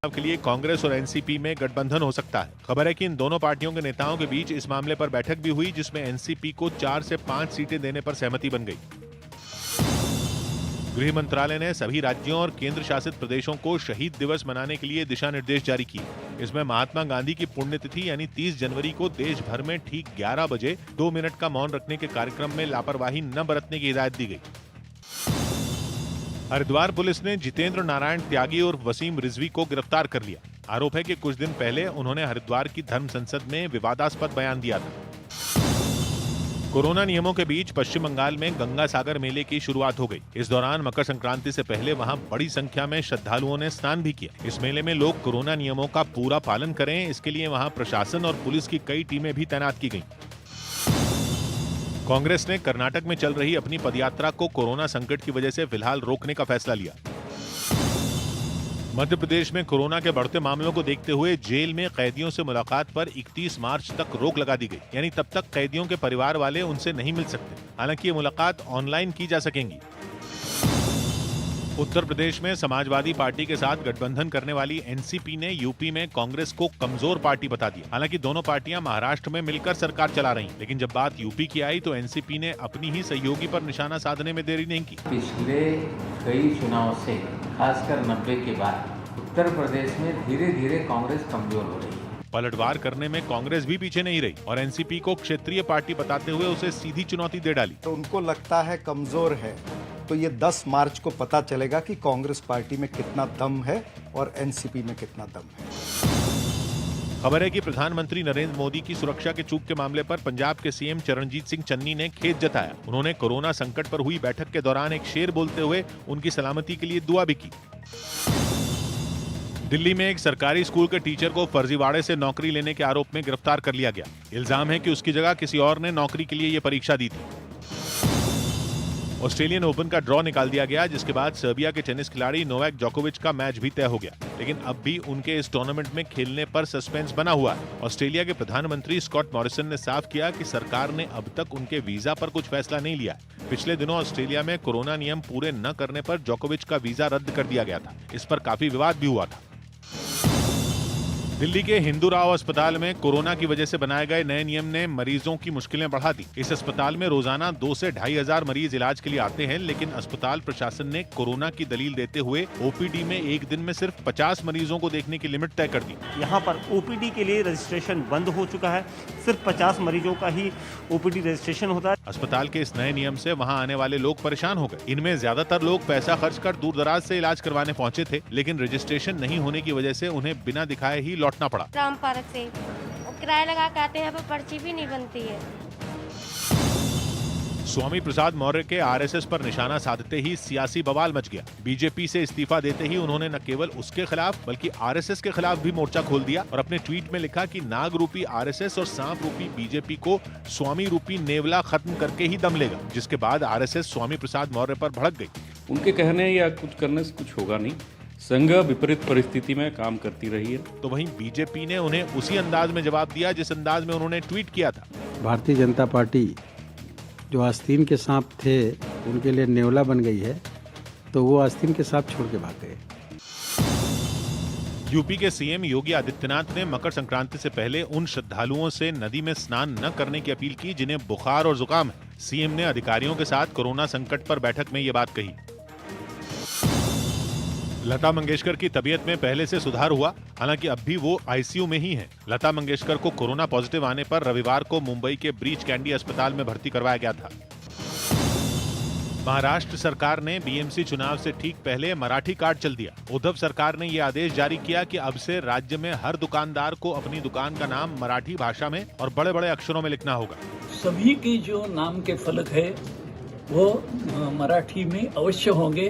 के लिए कांग्रेस और एनसीपी में गठबंधन हो सकता है। खबर है कि इन दोनों पार्टियों के नेताओं के बीच इस मामले पर बैठक भी हुई, जिसमें एनसीपी को 4 से 5 सीटें देने पर सहमति बन गई। गृह मंत्रालय ने सभी राज्यों और केंद्र शासित प्रदेशों को शहीद दिवस मनाने के लिए दिशा निर्देश जारी किए। इसमें महात्मा गांधी की पुण्यतिथि यानी 30 जनवरी को देश भर में ठीक 11 बजे 2 मिनट का मौन रखने के कार्यक्रम में लापरवाही न बरतने की हिदायत दी गई। हरिद्वार पुलिस ने जितेंद्र नारायण त्यागी और वसीम रिजवी को गिरफ्तार कर लिया। आरोप है कि कुछ दिन पहले उन्होंने हरिद्वार की धर्म संसद में विवादास्पद बयान दिया था। कोरोना नियमों के बीच पश्चिम बंगाल में गंगा सागर मेले की शुरुआत हो गई। इस दौरान मकर संक्रांति से पहले वहां बड़ी संख्या में श्रद्धालुओं ने स्नान भी किया। इस मेले में लोग कोरोना नियमों का पूरा पालन करें, इसके लिए वहां प्रशासन और पुलिस की कई टीमें भी तैनात की गईं। कांग्रेस ने कर्नाटक में चल रही अपनी पदयात्रा को कोरोना संकट की वजह से फिलहाल रोकने का फैसला लिया। मध्य प्रदेश में कोरोना के बढ़ते मामलों को देखते हुए जेल में कैदियों से मुलाकात पर 31 मार्च तक रोक लगा दी गई, यानी तब तक कैदियों के परिवार वाले उनसे नहीं मिल सकते। हालांकि ये मुलाकात ऑनलाइन की जा सकेंगी। उत्तर प्रदेश में समाजवादी पार्टी के साथ गठबंधन करने वाली एनसीपी ने यूपी में कांग्रेस को कमजोर पार्टी बता दिया। हालांकि दोनों पार्टियां महाराष्ट्र में मिलकर सरकार चला रही, लेकिन जब बात यूपी की आई तो एनसीपी ने अपनी ही सहयोगी पर निशाना साधने में देरी नहीं की। पिछले कई चुनाव से खासकर 90 के बाद उत्तर प्रदेश में धीरे धीरे कांग्रेस कमजोर हो रही है। पलटवार करने में कांग्रेस भी पीछे नहीं रही और एनसीपी को क्षेत्रीय पार्टी बताते हुए उसे सीधी चुनौती दे डाली। तो उनको लगता है कमजोर है, तो ये 10 मार्च को पता चलेगा कि कांग्रेस पार्टी में कितना दम है और एनसीपी में कितना दम है। खबर है कि प्रधानमंत्री नरेंद्र मोदी की सुरक्षा के चूक के मामले पर पंजाब के सीएम चरणजीत सिंह चन्नी ने खेद जताया। उन्होंने कोरोना संकट पर हुई बैठक के दौरान एक शेर बोलते हुए उनकी सलामती के लिए दुआ भी की। दिल्ली में एक सरकारी स्कूल के टीचर को फर्जीवाड़े से नौकरी लेने के आरोप में गिरफ्तार कर लिया गया। इल्जाम है कि उसकी जगह किसी और ने नौकरी के लिए यह परीक्षा दी थी। ऑस्ट्रेलियन ओपन का ड्रॉ निकाल दिया गया, जिसके बाद सर्बिया के टेनिस खिलाड़ी नोवाक जोकोविच का मैच भी तय हो गया, लेकिन अब भी उनके इस टूर्नामेंट में खेलने पर सस्पेंस बना हुआ है। ऑस्ट्रेलिया के प्रधानमंत्री स्कॉट मॉरिसन ने साफ किया कि सरकार ने अब तक उनके वीजा पर कुछ फैसला नहीं लिया है। पिछले दिनों ऑस्ट्रेलिया में कोरोना नियम पूरे न करने पर जोकोविच का वीजा रद्द कर दिया गया था। इस पर काफी विवाद भी हुआ था। दिल्ली के हिंदू राव अस्पताल में कोरोना की वजह से बनाए गए नए नियम ने मरीजों की मुश्किलें बढ़ा दी। इस अस्पताल में रोजाना 2 से 2,500 मरीज इलाज के लिए आते हैं, लेकिन अस्पताल प्रशासन ने कोरोना की दलील देते हुए ओपीडी में एक दिन में सिर्फ 50 मरीजों को देखने की लिमिट तय कर दी। यहाँ पर ओपीडी के लिए रजिस्ट्रेशन बंद हो चुका है, सिर्फ 50 मरीजों का ही ओपीडी रजिस्ट्रेशन होता है। अस्पताल के इस नए नियम से वहां आने वाले लोग परेशान हो गए। इनमें ज्यादातर लोग पैसा खर्च कर दूर दराज से इलाज करवाने पहुंचे थे, लेकिन रजिस्ट्रेशन नहीं होने की वजह से उन्हें बिना दिखाए ही लौटना पड़ा। राम पार्क से किराया लगा के आते हैं, पर पर्ची भी नहीं बनती है। स्वामी प्रसाद मौर्य के आरएसएस पर निशाना साधते ही सियासी बवाल मच गया। बीजेपी से इस्तीफा देते ही उन्होंने न केवल उसके खिलाफ बल्कि आरएसएस के खिलाफ भी मोर्चा खोल दिया और अपने ट्वीट में लिखा कि नाग रूपी आरएसएस और सांप रूपी बीजेपी को स्वामी रूपी नेवला खत्म करके ही दम लेगा। जिसके बाद आरएसएस स्वामी प्रसाद मौर्य पर भड़क गई। उनके कहने या कुछ करने से कुछ होगा नहीं, संघ विपरीत परिस्थिति में काम करती रही है। तो वहीं बीजेपी ने उन्हें उसी अंदाज में जवाब दिया जिस अंदाज में उन्होंने ट्वीट किया था। भारतीय जनता पार्टी जो आस्तीन के सांप थे उनके लिए नेवला बन गई है, तो वो आस्तीन के सांप छोड़ के भाग गए। यूपी के सीएम योगी आदित्यनाथ ने मकर संक्रांति से पहले उन श्रद्धालुओं से नदी में स्नान न करने की अपील की जिन्हें बुखार और जुकाम है। सीएम ने अधिकारियों के साथ कोरोना संकट पर बैठक में ये बात कही। लता मंगेशकर की तबीयत में पहले से सुधार हुआ, हालांकि अब भी वो आईसीयू में ही हैं। लता मंगेशकर को कोरोना पॉजिटिव आने पर रविवार को मुंबई के ब्रीच कैंडी अस्पताल में भर्ती करवाया गया था। महाराष्ट्र सरकार ने बीएमसी चुनाव से ठीक पहले मराठी कार्ड चल दिया। उद्धव सरकार ने ये आदेश जारी किया कि अब से राज्य में हर दुकानदार को अपनी दुकान का नाम मराठी भाषा में और बड़े बड़े अक्षरों में लिखना होगा। सभी के जो नाम के फलक है वो मराठी में अवश्य होंगे,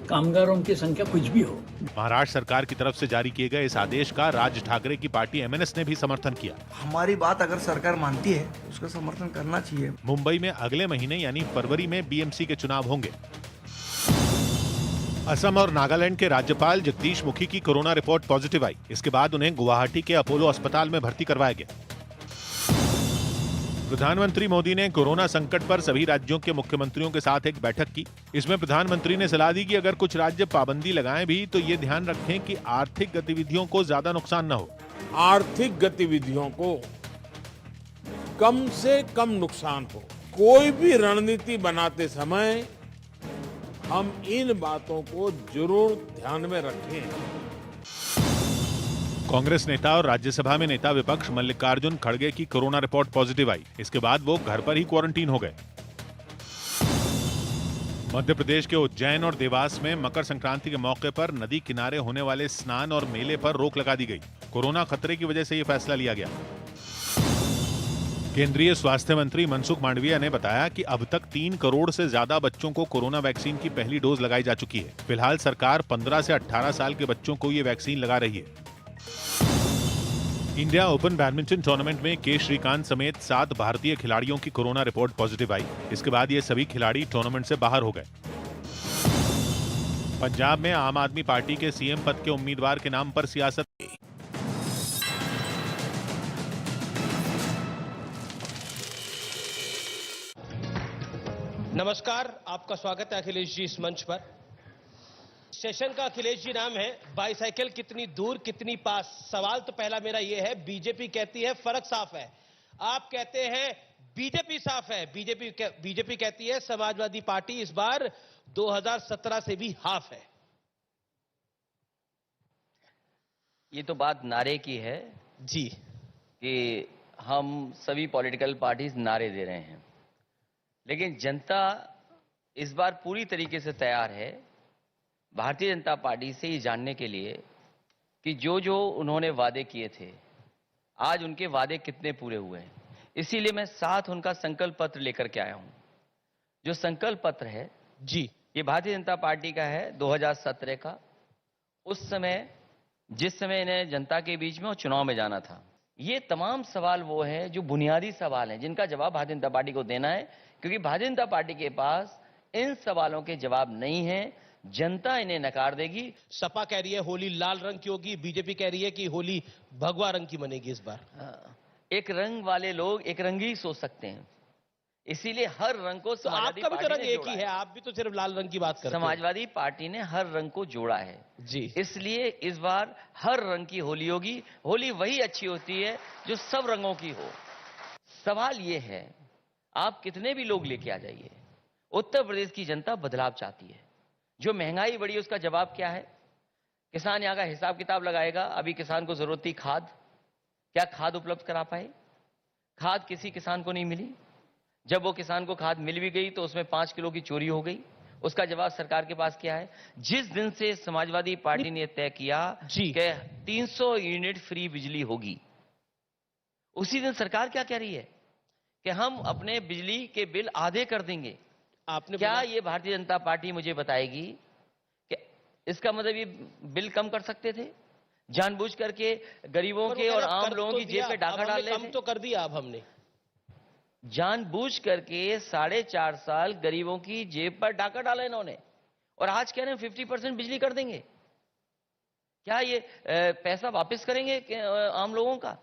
कामगारों की संख्या कुछ भी हो। महाराष्ट्र सरकार की तरफ से जारी किए गए इस आदेश का राज ठाकरे की पार्टी एमएनएस ने भी समर्थन किया। हमारी बात अगर सरकार मानती है उसका समर्थन करना चाहिए। मुंबई में अगले महीने यानी फरवरी में बीएमसी के चुनाव होंगे। असम और नागालैंड के राज्यपाल जगदीश मुखी की कोरोना रिपोर्ट पॉजिटिव आई। इसके बाद उन्हें गुवाहाटी के अपोलो अस्पताल में भर्ती करवाया गया। प्रधानमंत्री मोदी ने कोरोना संकट पर सभी राज्यों के मुख्यमंत्रियों के साथ एक बैठक की। इसमें प्रधानमंत्री ने सलाह दी कि अगर कुछ राज्य पाबंदी लगाएं भी तो ये ध्यान रखें कि आर्थिक गतिविधियों को ज्यादा नुकसान न हो। आर्थिक गतिविधियों को कम से कम नुकसान हो। कोई भी रणनीति बनाते समय हम इन बातों को जरूर ध्यान में रखें। कांग्रेस नेता और राज्यसभा में नेता विपक्ष मल्लिकार्जुन खड़गे की कोरोना रिपोर्ट पॉजिटिव आई। इसके बाद वो घर पर ही क्वारंटीन हो गए। मध्य प्रदेश के उज्जैन और देवास में मकर संक्रांति के मौके पर नदी किनारे होने वाले स्नान और मेले पर रोक लगा दी गई। कोरोना खतरे की वजह से ये फैसला लिया गया। केंद्रीय स्वास्थ्य मंत्री मनसुख मांडविया ने बताया कि अब तक 3 करोड़ से ज्यादा बच्चों को कोरोना वैक्सीन की पहली डोज लगाई जा चुकी है। फिलहाल सरकार 15 से 18 साल के बच्चों को ये वैक्सीन लगा रही है। इंडिया ओपन बैडमिंटन टूर्नामेंट में के श्रीकांत समेत 7 भारतीय खिलाड़ियों की कोरोना रिपोर्ट पॉजिटिव आई। इसके बाद ये सभी खिलाड़ी टूर्नामेंट से बाहर हो गए। पंजाब में आम आदमी पार्टी के सीएम पद के उम्मीदवार के नाम पर सियासत। नमस्कार, आपका स्वागत है अखिलेश जी इस मंच पर। सेशन का अखिलेश जी नाम है, बाईसाइकिल कितनी दूर कितनी पास। सवाल तो पहला मेरा यह है, बीजेपी कहती है फर्क साफ है, आप कहते हैं बीजेपी साफ है। बीजेपी कहती है समाजवादी पार्टी इस बार 2017 से भी हाफ है। ये तो बात नारे की है जी, कि हम सभी पॉलिटिकल पार्टीज नारे दे रहे हैं, लेकिन जनता इस बार पूरी तरीके से तैयार है भारतीय जनता पार्टी से ये जानने के लिए कि जो जो उन्होंने वादे किए थे आज उनके वादे कितने पूरे हुए हैं। इसीलिए मैं साथ उनका संकल्प पत्र लेकर के आया हूं। जो संकल्प पत्र है जी, ये भारतीय जनता पार्टी का है 2017 का। उस समय जिस समय इन्हें जनता के बीच में और चुनाव में जाना था, ये तमाम सवाल वो है जो बुनियादी सवाल हैं जिनका जवाब भारतीय जनता पार्टी को देना है, क्योंकि भारतीय जनता पार्टी के पास इन सवालों के जवाब नहीं है। जनता इन्हें नकार देगी। सपा कह रही है होली लाल रंग की होगी, बीजेपी कह रही है कि होली भगवा रंग की बनेगी इस बार। एक रंग वाले लोग एक रंग ही सोच सकते हैं, इसीलिए हर रंग को तो समाजवादी आपका भी तो पार्टी रंग ने एक जोड़ा ही है। है, आप भी तो सिर्फ लाल रंग की बात करते हैं। समाजवादी पार्टी ने हर रंग को जोड़ा है जी। इसलिए इस बार हर रंग की होली होगी। होली वही अच्छी होती है जो सब रंगों की हो। सवाल ये है, आप कितने भी लोग लेके आ जाइए, उत्तर प्रदेश की जनता बदलाव चाहती है। जो महंगाई बढ़ी है उसका जवाब क्या है? किसान यहां का हिसाब किताब लगाएगा। अभी किसान को जरूरत थी खाद, क्या खाद उपलब्ध करा पाए? खाद किसी किसान को नहीं मिली। जब वो किसान को खाद मिल भी गई तो उसमें 5 किलो की चोरी हो गई। उसका जवाब सरकार के पास क्या है? जिस दिन से समाजवादी पार्टी ने तय किया कि 300 यूनिट फ्री बिजली होगी, उसी दिन सरकार क्या कह रही है कि हम अपने बिजली के बिल आधे कर देंगे। आपने क्या ये भारतीय जनता पार्टी मुझे बताएगी कि इसका मतलब ये बिल कम कर सकते थे? जानबूझ करके गरीबों के और आम लोगों की जेब पे डाका डाल रहे थे। कम तो कर दिया अब हमने, जानबूझ करके 4.5 साल गरीबों की जेब पर डाका डाला इन्होंने, और आज कह रहे हैं 50% बिजली कर देंगे। क्या ये पैसा वापस करेंगे आम लोगों का?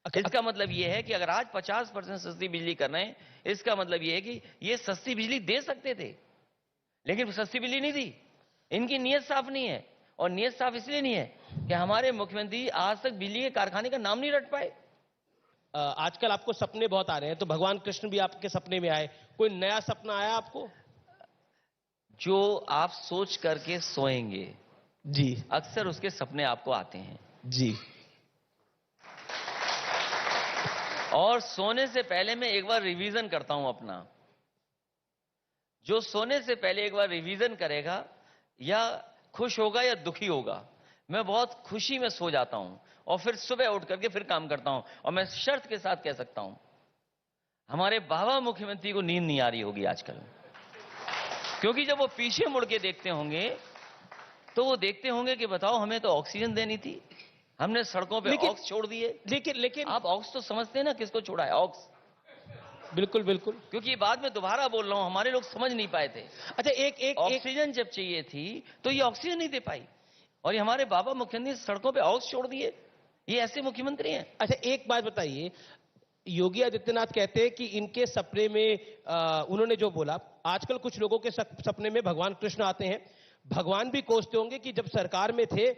इसका मतलब ये है कि अगर आज 50% सस्ती बिजली कर रहे हैं, इसका मतलब ये है कि ये सस्ती बिजली दे सकते थे, लेकिन सस्ती बिजली नहीं दी। इनकी नीयत साफ नहीं है, और नीयत साफ इसलिए नहीं है कि हमारे मुख्यमंत्री आज तक बिजली के कारखाने का नाम नहीं रट पाए। आजकल आपको सपने बहुत आ रहे हैं, तो भगवान कृष्ण भी आपके सपने में आए। कोई नया सपना आया आपको? जो आप सोच करके सोएंगे जी, अक्सर उसके सपने आपको आते हैं जी। और सोने से पहले मैं एक बार रिवीजन करता हूं अपना। जो सोने से पहले एक बार रिवीजन करेगा, या खुश होगा या दुखी होगा। मैं बहुत खुशी में सो जाता हूं और फिर सुबह उठ करके फिर काम करता हूं, और मैं शर्त के साथ कह सकता हूं हमारे बाबा मुख्यमंत्री को नींद नहीं आ रही होगी आजकल, क्योंकि जब वो पीछे मुड़ के देखते होंगे तो वो देखते होंगे कि बताओ, हमें तो ऑक्सीजन देनी थी, हमने सड़कों पे ऑक्स छोड़ दिए। लेकिन आप ऑक्स तो समझते हैं ना, किसको छोड़ा है ऑक्स? बिल्कुल बिल्कुल, क्योंकि बाद में दोबारा बोल रहा हूं, हमारे लोग समझ नहीं पाए थे। अच्छा, एक ऑक्सीजन जब चाहिए थी तो ये ऑक्सीजन नहीं दे पाई, और ये हमारे बाबा मुख्यमंत्री सड़कों पे ऑक्स छोड़ दिए। ये ऐसे मुख्यमंत्री हैं। अच्छा, एक बात बताइए, योगी आदित्यनाथ कहते हैं कि इनके सपने में उन्होंने जो बोला, आजकल कुछ लोगों के सपने में भगवान कृष्ण आते हैं। भगवान भी कोसते होंगे कि जब सरकार में थे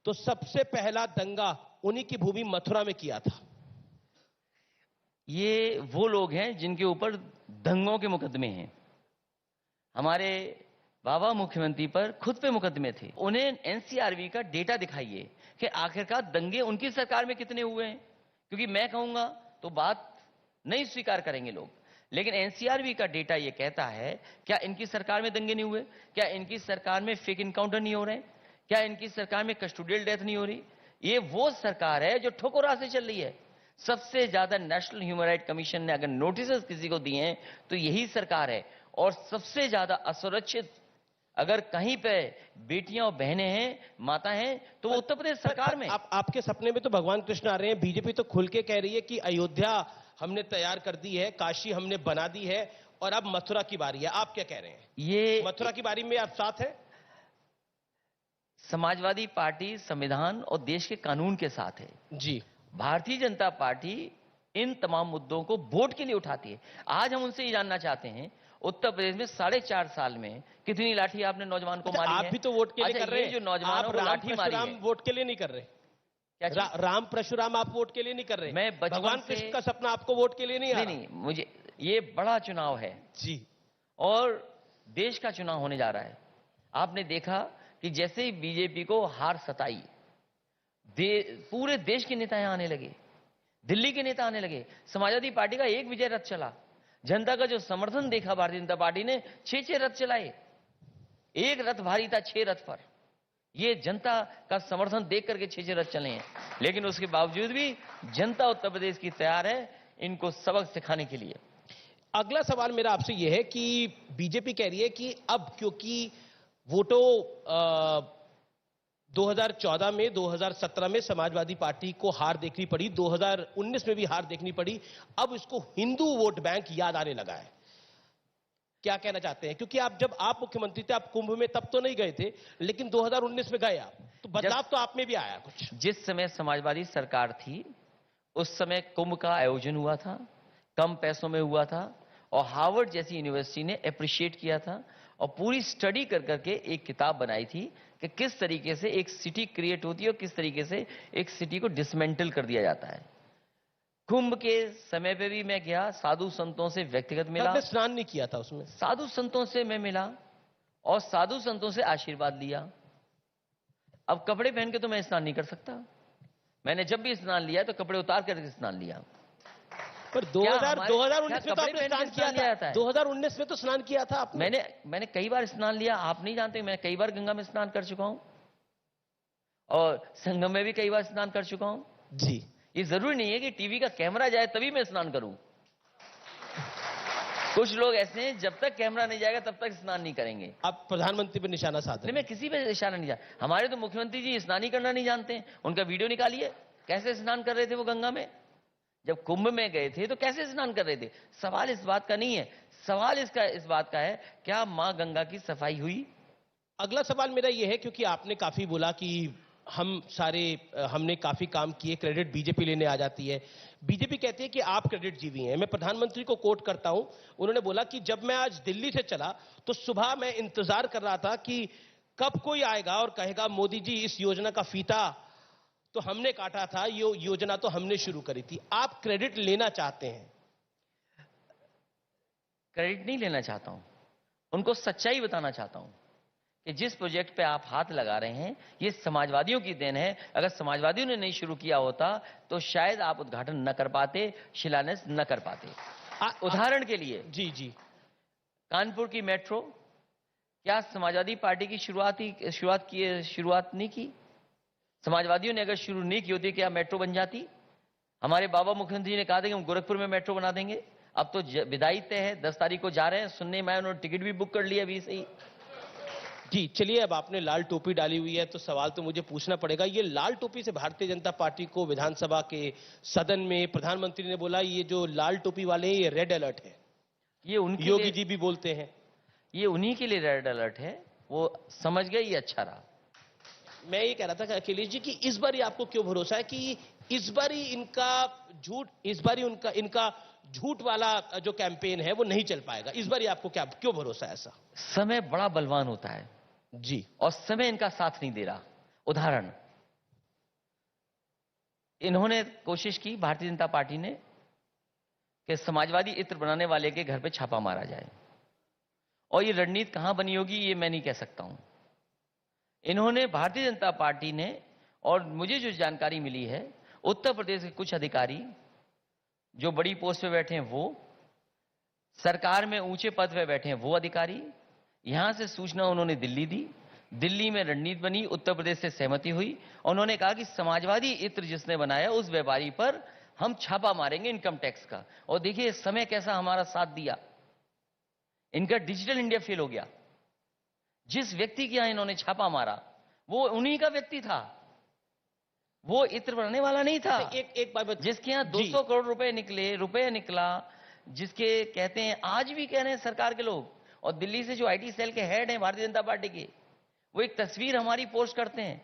तो सबसे पहला दंगा उन्हीं की भूमि मथुरा में किया था। ये वो लोग हैं जिनके ऊपर दंगों के मुकदमे हैं। हमारे बाबा मुख्यमंत्री पर खुद पे मुकदमे थे। उन्हें एनसीआरबी का डेटा दिखाइए कि आखिरकार दंगे उनकी सरकार में कितने हुए हैं, क्योंकि मैं कहूंगा तो बात नहीं स्वीकार करेंगे लोग, लेकिन एनसीआरबी का डेटा यह कहता है, क्या इनकी सरकार में दंगे नहीं हुए? क्या इनकी सरकार में फेक इनकाउंटर नहीं हो रहे? क्या इनकी सरकार में कस्टोडियल डेथ नहीं हो रही? ये वो सरकार है जो ठोकरा से चल रही है। सबसे ज्यादा नेशनल ह्यूमन राइट कमीशन ने अगर नोटिस किसी को दिए हैं तो यही सरकार है, और सबसे ज्यादा असुरक्षित अगर कहीं पे बेटियां और बहनें हैं, माता हैं, तो वो उत्तर प्रदेश सरकार में। आपके सपने में तो भगवान कृष्ण आ रहे हैं। बीजेपी तो खुल के कह रही है कि अयोध्या हमने तैयार कर दी है, काशी हमने बना दी है, और अब मथुरा की बारी है। आप क्या कह रहे हैं? ये मथुरा की बारी में आप साथ हैं? समाजवादी पार्टी संविधान और देश के कानून के साथ है जी। भारतीय जनता पार्टी इन तमाम मुद्दों को वोट के लिए उठाती है। आज हम उनसे ये जानना चाहते हैं, उत्तर प्रदेश में 4.5 साल में कितनी लाठी आपने नौजवान को मारी है? आप भी तो वोट के लिए कर रहे हैं। जो नौजवान को लाठी मारी है, वोट के लिए नहीं कर रहे। राम परशुराम आप वोट के लिए नहीं कर रहे। मैं भगवान कृष्ण का सपना आपको वोट के लिए नहीं आ रहा। नहीं, मुझे ये बड़ा चुनाव है जी, और देश का चुनाव होने जा रहा है। आपने देखा कि जैसे ही बीजेपी को हार सताई, पूरे देश के नेता यहां आने लगे, दिल्ली के नेता आने लगे। समाजवादी पार्टी का एक विजय रथ चला, जनता का जो समर्थन देखा भारतीय जनता पार्टी ने, 6 रथ चलाए। एक रथ भारी था 6 रथ पर। ये जनता का समर्थन देख करके 6 रथ चले हैं, लेकिन उसके बावजूद भी जनता उत्तर प्रदेश की तैयार है इनको सबक सिखाने के लिए। अगला सवाल मेरा आपसे यह है कि बीजेपी कह रही है कि अब क्योंकि वोटों 2014 में, 2017 में समाजवादी पार्टी को हार देखनी पड़ी, 2019 में भी हार देखनी पड़ी, अब इसको हिंदू वोट बैंक याद आने लगा है। क्या कहना चाहते हैं? क्योंकि जब आप मुख्यमंत्री थे, आप कुंभ में तब तो नहीं गए थे, लेकिन 2019 में गए आप, तो बदलाव तो आप में भी आया कुछ। जिस समय समाजवादी सरकार थी उस समय कुंभ का आयोजन हुआ था, कम पैसों में हुआ था, और हार्वर्ड जैसी यूनिवर्सिटी ने अप्रिशिएट किया था और पूरी स्टडी कर करके एक किताब बनाई थी कि किस तरीके से एक सिटी क्रिएट होती है और किस तरीके से एक सिटी को डिसमेंटल कर दिया जाता है। कुंभ के समय पे भी मैं गया, साधु संतों से व्यक्तिगत मिला। आपने स्नान नहीं किया था उसमें? साधु संतों से मैं मिला और साधु संतों से आशीर्वाद लिया। अब कपड़े पहन के तो मैं स्नान नहीं कर सकता। मैंने जब भी स्नान लिया तो कपड़े उतार कर स्नान लिया। पर 2019 में तो आपने स्नान किया था। 2019 में तो स्नान किया था आपने। मैंने कई बार स्नान लिया, आप नहीं जानते। मैं कई बार गंगा में स्नान कर चुका हूं और संगम में भी कई बार स्नान कर चुका हूं जी। ये जरूरी नहीं है कि टीवी का कैमरा जाए तभी मैं स्नान करूं। कुछ लोग ऐसे हैं जब तक कैमरा नहीं जाएगा तब तक स्नान नहीं करेंगे। आप प्रधानमंत्री पर निशाना साध रहे हैं। मैं किसी पे निशाना नहीं जानता। हमारे तो मुख्यमंत्री जी स्नान ही करना नहीं जानते हैं। उनका वीडियो निकालिए, कैसे स्नान कर रहे थे वो गंगा में। जब कुंभ में गए थे तो कैसे स्नान कर रहे थे। सवाल इस बात का नहीं है, सवाल इस बात का है क्या मां गंगा की सफाई हुई। अगला सवाल मेरा यह है, क्योंकि आपने काफी बोला कि हमने काफी काम किए, क्रेडिट बीजेपी लेने आ जाती है। बीजेपी कहती है कि आप क्रेडिट जीवी हैं। मैं प्रधानमंत्री को कोट करता हूं, उन्होंने बोला कि जब मैं आज दिल्ली से चला तो सुबह मैं इंतजार कर रहा था कि कब कोई आएगा और कहेगा मोदी जी इस योजना का फीता तो हमने काटा था, ये योजना तो हमने शुरू करी थी। आप क्रेडिट लेना चाहते हैं? क्रेडिट नहीं लेना चाहता हूं, उनको सच्चाई बताना चाहता हूं कि जिस प्रोजेक्ट पे आप हाथ लगा रहे हैं ये समाजवादियों की देन है। अगर समाजवादियों ने नहीं शुरू किया होता तो शायद आप उद्घाटन न कर पाते, शिलान्यास न कर पाते। उदाहरण के लिए जी कानपुर की मेट्रो, क्या समाजवादी पार्टी की शुरुआत नहीं की? समाजवादियों ने अगर शुरू नहीं की होती क्या मेट्रो बन जाती? हमारे बाबा मुख्यमंत्री ने कहा था कि हम गोरखपुर में मेट्रो बना देंगे। अब तो विदाई तय है, 10 तारीख को जा रहे हैं। सुनने में उन्होंने टिकट भी बुक कर लिया अभी से ही। जी चलिए, अब आपने लाल टोपी डाली हुई है तो सवाल तो मुझे पूछना पड़ेगा। ये लाल टोपी से भारतीय जनता पार्टी को विधानसभा के सदन में प्रधानमंत्री ने बोला ये जो लाल टोपी वाले हैं ये रेड अलर्ट है। ये उनके योगी जी भी बोलते हैं ये उन्हीं के लिए रेड अलर्ट है। वो समझ गए, ये अच्छा रहा। मैं ये कह रहा था कि अखिलेश जी की इस बार आपको क्यों भरोसा है कि इस बार इनका झूठ वाला जो कैंपेन है वो नहीं चल पाएगा? इस बार आपको क्यों भरोसा है ऐसा? समय बड़ा बलवान होता है जी, और समय इनका साथ नहीं दे रहा। उदाहरण, इन्होंने कोशिश की, भारतीय जनता पार्टी ने, कि समाजवादी इत्र बनाने वाले के घर पे छापा मारा जाए, और ये रणनीति कहां बनी होगी ये मैं नहीं कह सकता हूं। इन्होंने, भारतीय जनता पार्टी ने, और मुझे जो जानकारी मिली है उत्तर प्रदेश के कुछ अधिकारी जो बड़ी पोस्ट पे बैठे हैं, वो सरकार में ऊंचे पद पे बैठे हैं, वो अधिकारी, यहां से सूचना उन्होंने दिल्ली दी। दिल्ली में रणनीति बनी, उत्तर प्रदेश से सहमति हुई। उन्होंने कहा कि समाजवादी इत्र जिसने बनाया उस व्यापारी पर हम छापा मारेंगे इनकम टैक्स का। और देखिए समय कैसा हमारा साथ दिया। इनका डिजिटल इंडिया फेल हो गया। जिस व्यक्ति के यहां इन्होंने छापा मारा वो उन्हीं का व्यक्ति था, वो इत्र बनाने वाला नहीं था। एक बात जिसके यहां 200 करोड़ रुपए निकला, जिसके कहते हैं, आज भी कह रहे हैं सरकार के लोग, और दिल्ली से जो आईटी सेल के हेड हैं भारतीय जनता पार्टी के, वो एक तस्वीर हमारी पोस्ट करते हैं।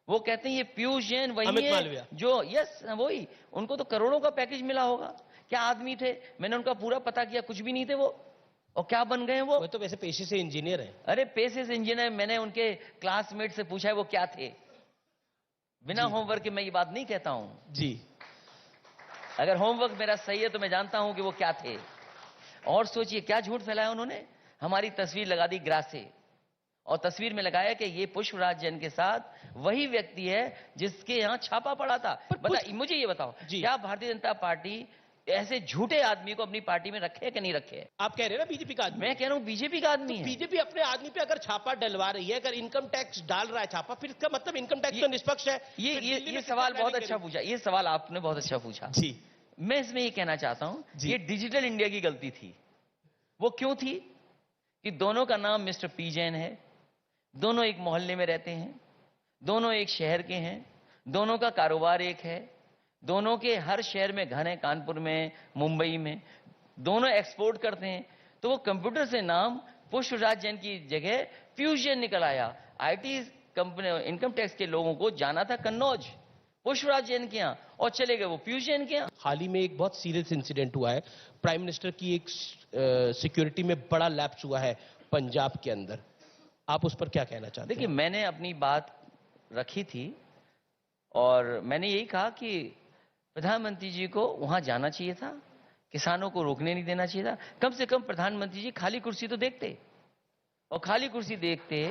वो कहते हैं ये पीयूष जैन वही है जो, यस वही, उनको तो करोड़ों का पैकेज मिला होगा। क्या आदमी थे? मैंने उनका पूरा पता किया, कुछ भी नहीं थे वो। और क्या बन गए वो तो वैसे पेशे से इंजीनियर है। अरे पेशे से इंजीनियर, मैंने उनके क्लासमेट से पूछा है वो क्या थे। बिना होमवर्क के मैं ये बात नहीं कहता हूं जी। अगर होमवर्क मेरा सही है तो मैं जानता हूं कि वो क्या थे। और सोचिए क्या झूठ फैलाया उन्होंने। हमारी तस्वीर लगा दी ग्रासे, और तस्वीर में लगाया कि ये पुष्पराज जैन के साथ वही व्यक्ति है जिसके यहां छापा पड़ा था। मुझे ये बताओ, क्या भारतीय जनता पार्टी ऐसे झूठे आदमी को अपनी पार्टी में रखे कि नहीं रखे? आप कह रहे हैं ना बीजेपी का आदमी। मैं कह रहा हूं बीजेपी का आदमी है। बीजेपी अपने आदमी पे अगर छापा डलवा रही है, अगर इनकम टैक्स डाल रहा है छापा, फिर इसका मतलब इनकम टैक्स तो निष्पक्ष है। ये सवाल बहुत अच्छा पूछा। ये सवाल आपने बहुत अच्छा पूछा जी। मैं इसमें ये कहना चाहता हूं, ये डिजिटल इंडिया की गलती थी। वो क्यों थी? कि दोनों का नाम मिस्टर पी जैन है, दोनों एक मोहल्ले में रहते हैं, दोनों एक शहर के हैं, दोनों का कारोबार एक है, दोनों के हर शहर में घर हैं, कानपुर में, मुंबई में, दोनों एक्सपोर्ट करते हैं। तो वो कंप्यूटर से नाम पुष्पराज जैन की जगह पीयूष जैन निकल आया। आईटी कंपनी, इनकम टैक्स के लोगों को जाना था कन्नौज, पुष्पराज जैन के यहाँ, और चले गए वो पीयूष जैन के यहाँ। हाल ही में एक बहुत सीरियस इंसिडेंट हुआ है, प्राइम मिनिस्टर की एक सिक्योरिटी में बड़ा लैप्स हुआ है पंजाब के अंदर, आप उस पर क्या कहना चाहते हैं? देखिए, मैंने अपनी बात रखी थी और मैंने यही कहा कि प्रधानमंत्री जी को वहां जाना चाहिए था, किसानों को रोकने नहीं देना चाहिए था। कम से कम प्रधानमंत्री जी खाली कुर्सी तो देखते, और खाली कुर्सी देखते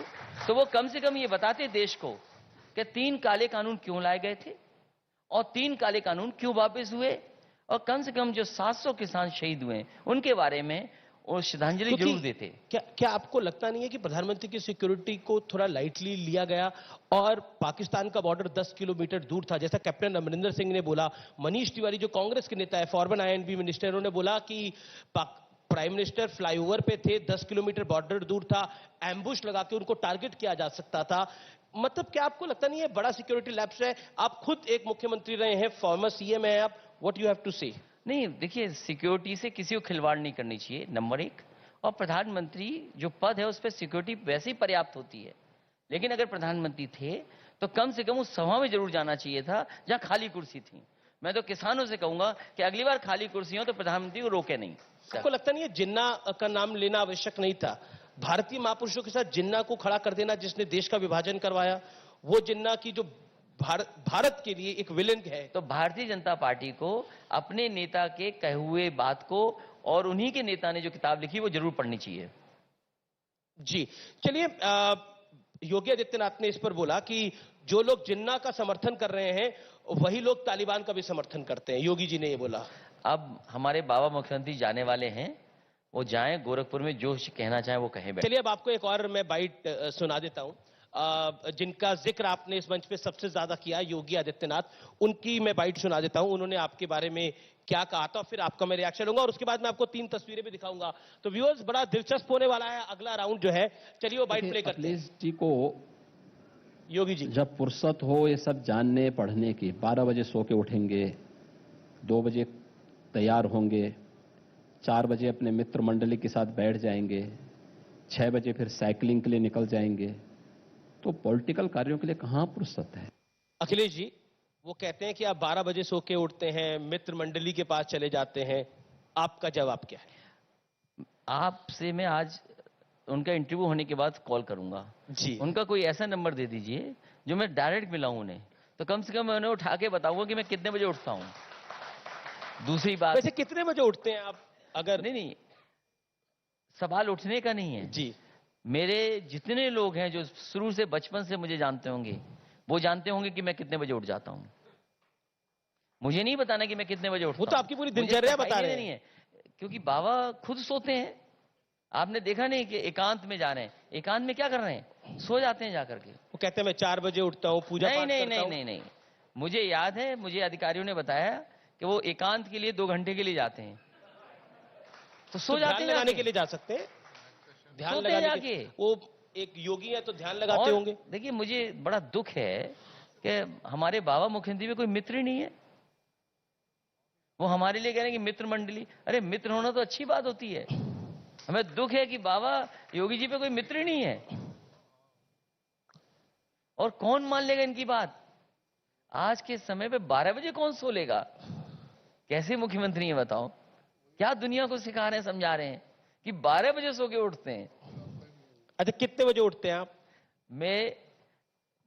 तो वो कम से कम ये बताते देश को कि 3 काले कानून क्यों लाए गए थे और 3 काले कानून क्यों वापस हुए, और कम से कम जो 700 किसान शहीद हुए उनके बारे में वो श्रद्धांजलि जरूर देते। क्या आपको लगता नहीं है कि प्रधानमंत्री की सिक्योरिटी को थोड़ा लाइटली लिया गया, और पाकिस्तान का बॉर्डर 10 किलोमीटर दूर था, जैसा कैप्टन अमरिंदर सिंह ने बोला, मनीष तिवारी जो कांग्रेस के नेता है, फॉर्मर आईएनबी मिनिस्टर, उन्होंने बोला कि प्राइम मिनिस्टर फ्लाईओवर पे थे, 10 किलोमीटर बॉर्डर दूर था, एम्बुश लगा के उनको टारगेट किया जा सकता था। मतलब क्या आपको लगता नहीं है बड़ा सिक्योरिटी लैप्स है? आप खुद एक मुख्यमंत्री रहे हैं, फॉर्मर सीएम है आप, व्हाट यू हैव टू से? नहीं, देखिए, सिक्योरिटी से किसी को खिलवाड़ नहीं करनी चाहिए, नंबर 1। और प्रधानमंत्री जो पद है उस पर सिक्योरिटी वैसे ही पर्याप्त होती है, लेकिन अगर प्रधानमंत्री थे तो कम से कम उस सभा में जरूर जाना चाहिए था जहां खाली कुर्सी थी। मैं तो किसानों से कहूंगा कि अगली बार खाली कुर्सी हो तो प्रधानमंत्री को रोके नहीं। आपको लगता नहीं है जिन्ना का नाम लेना आवश्यक नहीं था? भारतीय महापुरुषों के साथ जिन्ना को खड़ा कर देना, जिसने देश का विभाजन करवाया, वो जिन्ना की जो भारत के लिए एक विलेन है। तो भारतीय जनता पार्टी को अपने नेता के कहे हुए बात को, और उन्हीं के नेता ने जो किताब लिखी वो जरूर पढ़नी चाहिए। जी चलिए, योगी आदित्यनाथ ने इस पर बोला कि जो लोग जिन्ना का समर्थन कर रहे हैं वही लोग तालिबान का भी समर्थन करते हैं, योगी जी ने ये बोला। अब हमारे बाबा मुख्यमंत्री जाने वाले हैं, वो जाएं, गोरखपुर में जो कहना चाहे वो कहें। चलिए, अब आपको एक और मैं बाइट सुना देता हूं, जिनका जिक्र आपने इस मंच पे सबसे ज्यादा किया, योगी आदित्यनाथ, उनकी मैं बाइट सुना देता हूं, उन्होंने आपके बारे में क्या कहा था, फिर आपका मैं रिएक्शन लूंगा, और उसके बाद मैं आपको 3 तस्वीरें भी दिखाऊंगा। तो व्यूअर्स, बड़ा दिलचस्प होने वाला है अगला राउंड जो है। चलिए वो बाइट प्ले करते हैं। जी को योगी जी जब फुर्सत हो ये सब जानने पढ़ने की, 12 बजे सो के उठेंगे, 2 बजे तैयार होंगे, 4 बजे अपने मित्र मंडली के साथ बैठ जाएंगे, 6 बजे फिर साइकिलिंग के लिए निकल जाएंगे, तो पॉलिटिकल कार्यों के लिए कहां फुर्सत है? अखिलेश जी, वो कहते हैं कि आप 12 बजे सो के उठते हैं, मित्र मंडली के पास चले जाते हैं, आपका जवाब क्या है? आपसे मैं आज उनका इंटरव्यू होने के बाद कॉल करूंगा जी। उनका कोई ऐसा नंबर दे दीजिए जो मैं डायरेक्ट मिलाऊं उन्हें, तो कम से कम मैं उन्हें उठा के बताऊंगा कि मैं कितने बजे उठता हूं। दूसरी बात, वैसे कितने बजे उठते हैं आप? अगर नहीं, सवाल उठने का नहीं है जी। मेरे जितने लोग हैं जो शुरू से बचपन से मुझे जानते होंगे, वो जानते होंगे कि मैं कितने बजे उठ जाता हूं। मुझे नहीं बताना कि मैं कितने बजे उठता हूं। वो तो आपकी पूरी दिनचर्या बता रहे हैं। क्योंकि बाबा खुद सोते हैं, आपने देखा नहीं कि एकांत में जा रहे हैं, एकांत में क्या कर रहे हैं, सो जाते हैं जाकर के। वो कहते हैं मैं 4 बजे उठता हूँ, पूजा पाठ करता हूं। नहीं, मुझे याद है, मुझे अधिकारियों ने बताया कि वो एकांत के लिए 2 घंटे के लिए जाते हैं, तो सो जाते हैं। लगाने के लिए जा सकते हैं, ध्यान लगाने के। वो एक योगी है तो ध्यान लगाते होंगे। देखिए, मुझे बड़ा दुख है कि हमारे बाबा मुख्यमंत्री में कोई मित्र ही नहीं है। वो हमारे लिए कह रहे हैं कि मित्र मंडली, अरे मित्र होना तो अच्छी बात होती है। हमें दुख है कि बाबा योगी जी पे कोई मित्र ही नहीं है, और कौन मान लेगा इनकी बात? आज के समय पे 12 बजे कौन सो लेगा? कैसे मुख्यमंत्री है बताओ? क्या दुनिया को सिखा रहे हैं, समझा रहे हैं कि 12 बजे सो के उठते हैं? अच्छा, कितने बजे उठते हैं आप?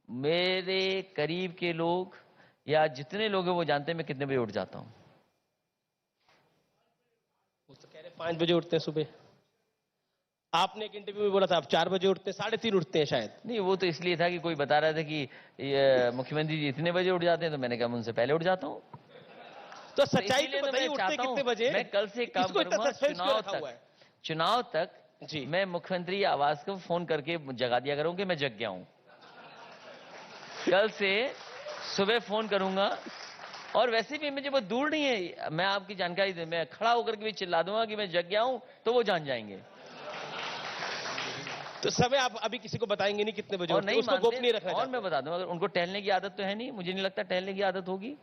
मेरे करीब के लोग या जितने लोग हैं वो जानते हैं मैं कितने बजे उठ जाता हूं। वो तो कह रहे 5 बजे उठते हैं सुबह। आपने एक इंटरव्यू में बोला था आप 4 बजे उठते हैं, 3:30 उठते हैं शायद। नहीं, वो तो इसलिए था कि कोई बता रहा था कि मुख्यमंत्री जी इतने बजे उठ जाते हैं, तो मैंने कहा मैं उनसे पहले उठ जाता हूं। तो सच्चाई तो बताइए, उठते कितने बजे? मैं कल से काम करूंगा, चुनाव तक जी मैं मुख्यमंत्री आवास को फोन करके जगा दिया करूं कि मैं जग गया हूं। कल से सुबह फोन करूंगा, और वैसे भी मुझे बहुत दूर नहीं है, मैं आपकी जानकारी दे, मैं खड़ा होकर के भी चिल्ला दूंगा कि मैं जग गया हूं, तो वो जान जाएंगे। तो समय आप अभी किसी को बताएंगे नहीं कितने बजे? और नहीं उसको गोपनीय रखना। और मैं बता दूं, अगर उनको टहलने की आदत तो है नहीं, मुझे नहीं लगता टहलने की आदत होगी।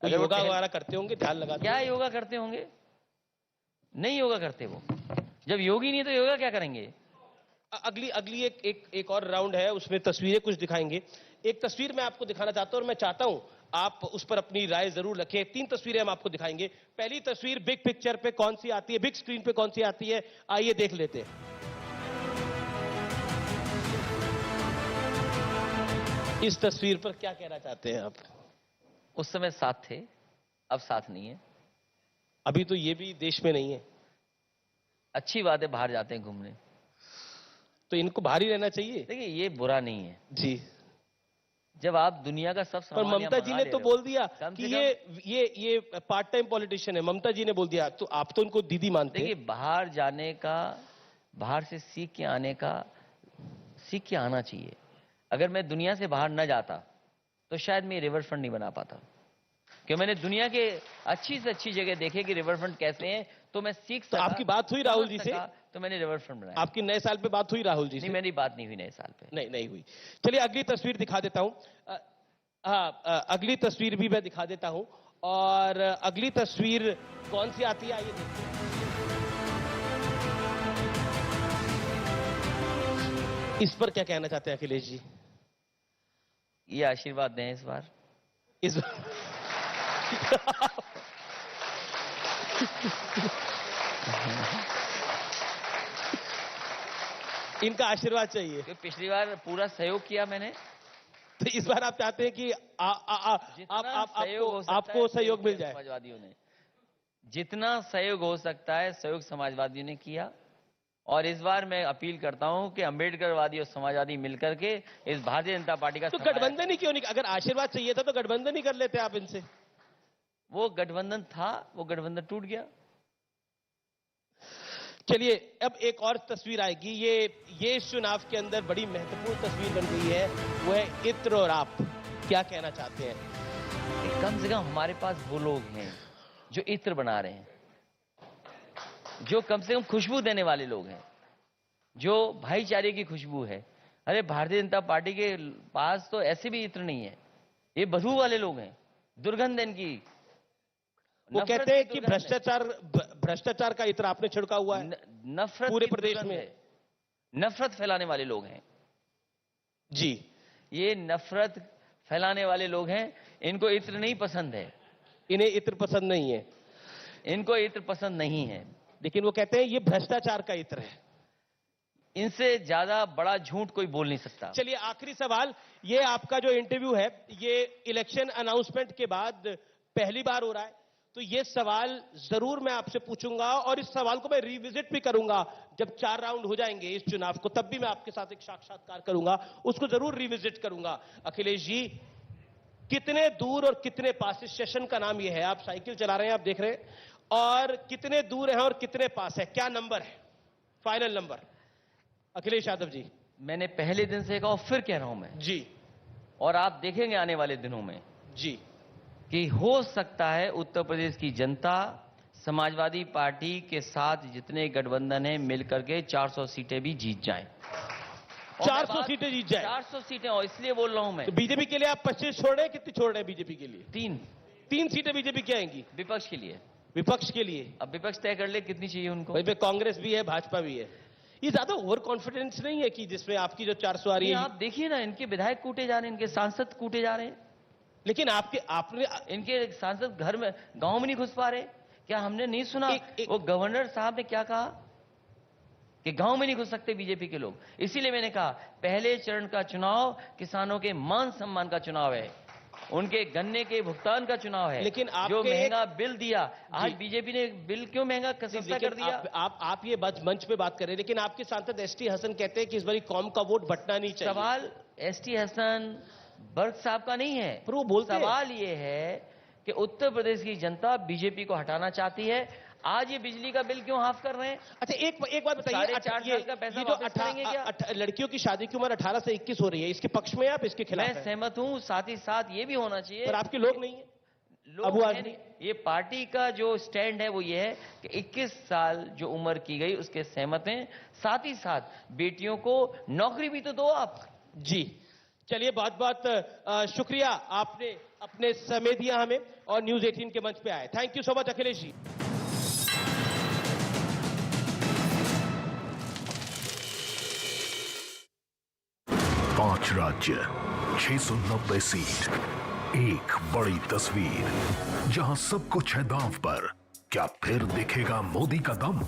योगा वगैरह करते होंगे, ध्यान लगाते? क्या योगा करते होंगे? नहीं योगा करते वो। जब योगी नहीं तो योगा क्या करेंगे? अगली एक और राउंड है, उसमें तस्वीरें कुछ दिखाएंगे। एक तस्वीर मैं आपको दिखाना चाहता हूं, और मैं चाहता हूं आप उस पर अपनी राय जरूर रखें। 3 तस्वीरें हम आपको दिखाएंगे। पहली तस्वीर बिग पिक्चर पे कौन सी आती है, बिग स्क्रीन पे कौन सी आती है, आइए देख लेते हैं। इस तस्वीर पर क्या कहना चाहते हैं आप? उस समय साथ थे, अब साथ नहीं है। अभी तो ये भी देश में नहीं है। अच्छी बात है, बाहर जाते हैं घूमने, तो इनको बाहर ही रहना चाहिए। देखिए ये बुरा नहीं है जी। जब आप दुनिया का सब पर सामान ममता जी ने तो बोल दिया कि ये पार्ट टाइम पॉलिटिशियन है। ममता जी ने बोल दिया, तो आप तो उनको दीदी मानते हैं। देखिए बाहर जाने का, बाहर से सीख के आने का, सीख के आना चाहिए। अगर मैं दुनिया से बाहर न जाता तो शायद मैं रिवर फ्रंट नहीं बना पाता, क्योंकि मैंने दुनिया के अच्छी से अच्छी जगह देखे कि रिवर फ्रंट कैसे हैं, तो मैं सीख सका। तो आपकी बात हुई राहुल जी से? तो मैंने रिवर फ्रंट बनाया। आपकी नए साल पे बात हुई राहुल जी से? नहीं, मेरी बात नहीं हुई नए साल पे। नहीं हुई। चलिए अगली तस्वीर दिखा देता हूं। अगली तस्वीर भी मैं दिखा देता हूं। और अगली तस्वीर कौन सी आती है, आइए देखते हैं। इस पर क्या कहना चाहते हैं अखिलेश जी? ये आशीर्वाद दें इस बार। इस इनका आशीर्वाद चाहिए। पिछली बार पूरा सहयोग किया मैंने, तो इस बार आप चाहते हैं कि आपको सहयोग मिल जाए। समाजवादियों ने जितना सहयोग हो सकता है सहयोग समाजवादियों ने किया, और इस बार मैं अपील करता हूं कि अंबेडकरवादी और समाजवादी मिलकर के इस भारतीय जनता पार्टी का तो गठबंधन ही क्यों नहीं? अगर आशीर्वाद चाहिए था तो गठबंधन ही कर लेते आप इनसे। वो गठबंधन था, वो गठबंधन टूट गया। चलिए अब एक और तस्वीर आएगी। ये इस चुनाव के अंदर बड़ी महत्वपूर्ण तस्वीर बन गई है, वो है इत्र और आप। क्या कहना चाहते हैं? कम से कम हमारे पास वो लोग हैं जो इत्र बना रहे हैं, जो कम से कम खुशबू देने वाले लोग हैं, जो भाईचारे की खुशबू है। अरे भारतीय जनता पार्टी के पास तो ऐसे भी इत्र नहीं है, ये बदबू वाले लोग हैं, दुर्गंध इनकी। वो कहते हैं कि भ्रष्टाचार का इत्र आपने छिड़का हुआ है नफरत पूरे प्रदेश में। नफरत फैलाने वाले लोग हैं जी, ये नफरत फैलाने वाले लोग हैं। इनको इत्र नहीं पसंद है, इन्हें इत्र पसंद नहीं है, इनको इत्र पसंद नहीं है, लेकिन वो कहते हैं ये भ्रष्टाचार का इत्र है। इनसे ज्यादा बड़ा झूठ कोई बोल नहीं सकता। चलिए आखिरी सवाल, ये आपका जो इंटरव्यू है ये इलेक्शन अनाउंसमेंट के बाद पहली बार हो रहा है, तो ये सवाल जरूर मैं आपसे पूछूंगा, और इस सवाल को मैं रिविजिट भी करूंगा जब 4 राउंड हो जाएंगे इस चुनाव को, तब भी मैं आपके साथ एक साक्षात्कार करूंगा, उसको जरूर रिविजिट करूंगा। अखिलेश जी, कितने दूर और कितने पास, इस सेशन का नाम ये है, आप साइकिल चला रहे हैं, आप देख रहे हैं, और कितने दूर है और कितने पास है, क्या नंबर है, फाइनल नंबर? अखिलेश यादव जी। मैंने पहले दिन से कहा और फिर कह रहा हूं मैं जी, और आप देखेंगे आने वाले दिनों में जी कि हो सकता है उत्तर प्रदेश की जनता समाजवादी पार्टी के साथ जितने गठबंधन है मिलकर के 400 सीटें भी जीत जाएं। 400 सीटें जीत जाए? 400 सीटें, और इसलिए बोल रहा हूं मैं। तो बीजेपी के लिए आप 25 छोड़ रहे हैं? कितनी छोड़ रहे हैं बीजेपी के लिए? 3 सीटें बीजेपी की आएंगी विपक्ष के लिए। विपक्ष के लिए अब विपक्ष तय कर ले कितनी चाहिए उनको। भाई पे कांग्रेस भी है, भाजपा भी है। ये ज्यादा ओवर कॉन्फिडेंस नहीं है कि जिसमें आपकी जो 400 आ रही है? आप देखिए ना, इनके विधायक कूटे जा रहे हैं, इनके सांसद कूटे जा रहे हैं, लेकिन आपने इनके सांसद घर में, गांव में नहीं घुस पा रहे। क्या हमने नहीं सुना वो गवर्नर साहब ने क्या कहा कि गांव में नहीं घुस सकते बीजेपी के लोग? इसीलिए मैंने कहा पहले चरण का चुनाव किसानों के मान सम्मान का चुनाव है, उनके गन्ने के भुगतान का चुनाव है। लेकिन जो महंगा बिल दिया, आज बीजेपी ने बिल क्यों महंगा सस्ता कर दिया? आप ये मंच पे बात कर रहे हैं, लेकिन आपके सांसद एसटी हसन कहते हैं कि इस बार कौम का वोट बंटना नहीं चाहिए। सवाल एसटी हसन बर्ग साहब का नहीं है, पर वो बोलते हैं। सवाल ये है कि उत्तर प्रदेश की जनता बीजेपी को हटाना चाहती है। आज ये बिजली का बिल क्यों हाफ कर रहे हैं? अच्छा एक बात बताइए, 4.5 साल का पैसा वापस करेंगे क्या? लड़कियों की शादी की उम्र 18 से 21 हो रही है, इसके पक्ष में आप, इसके खिलाफ? मैं सहमत हूं, साथ ही साथ ये भी होना चाहिए। पर आपके लोग नहीं है, लोग नहीं। ये पार्टी का जो स्टैंड है वो ये है कि 21 साल जो उम्र की गई उसके सहमत हैं, साथ ही साथ बेटियों को नौकरी भी तो दो आप। जी चलिए, बहुत बहुत शुक्रिया, आपने अपने समय दिया हमें और न्यूज 18 के मंच पे आए। Thank you so much Akhilesh ji. पांच राज्य 690 सीट, एक बड़ी तस्वीर जहां सब कुछ है दांव पर। क्या फिर दिखेगा मोदी का दम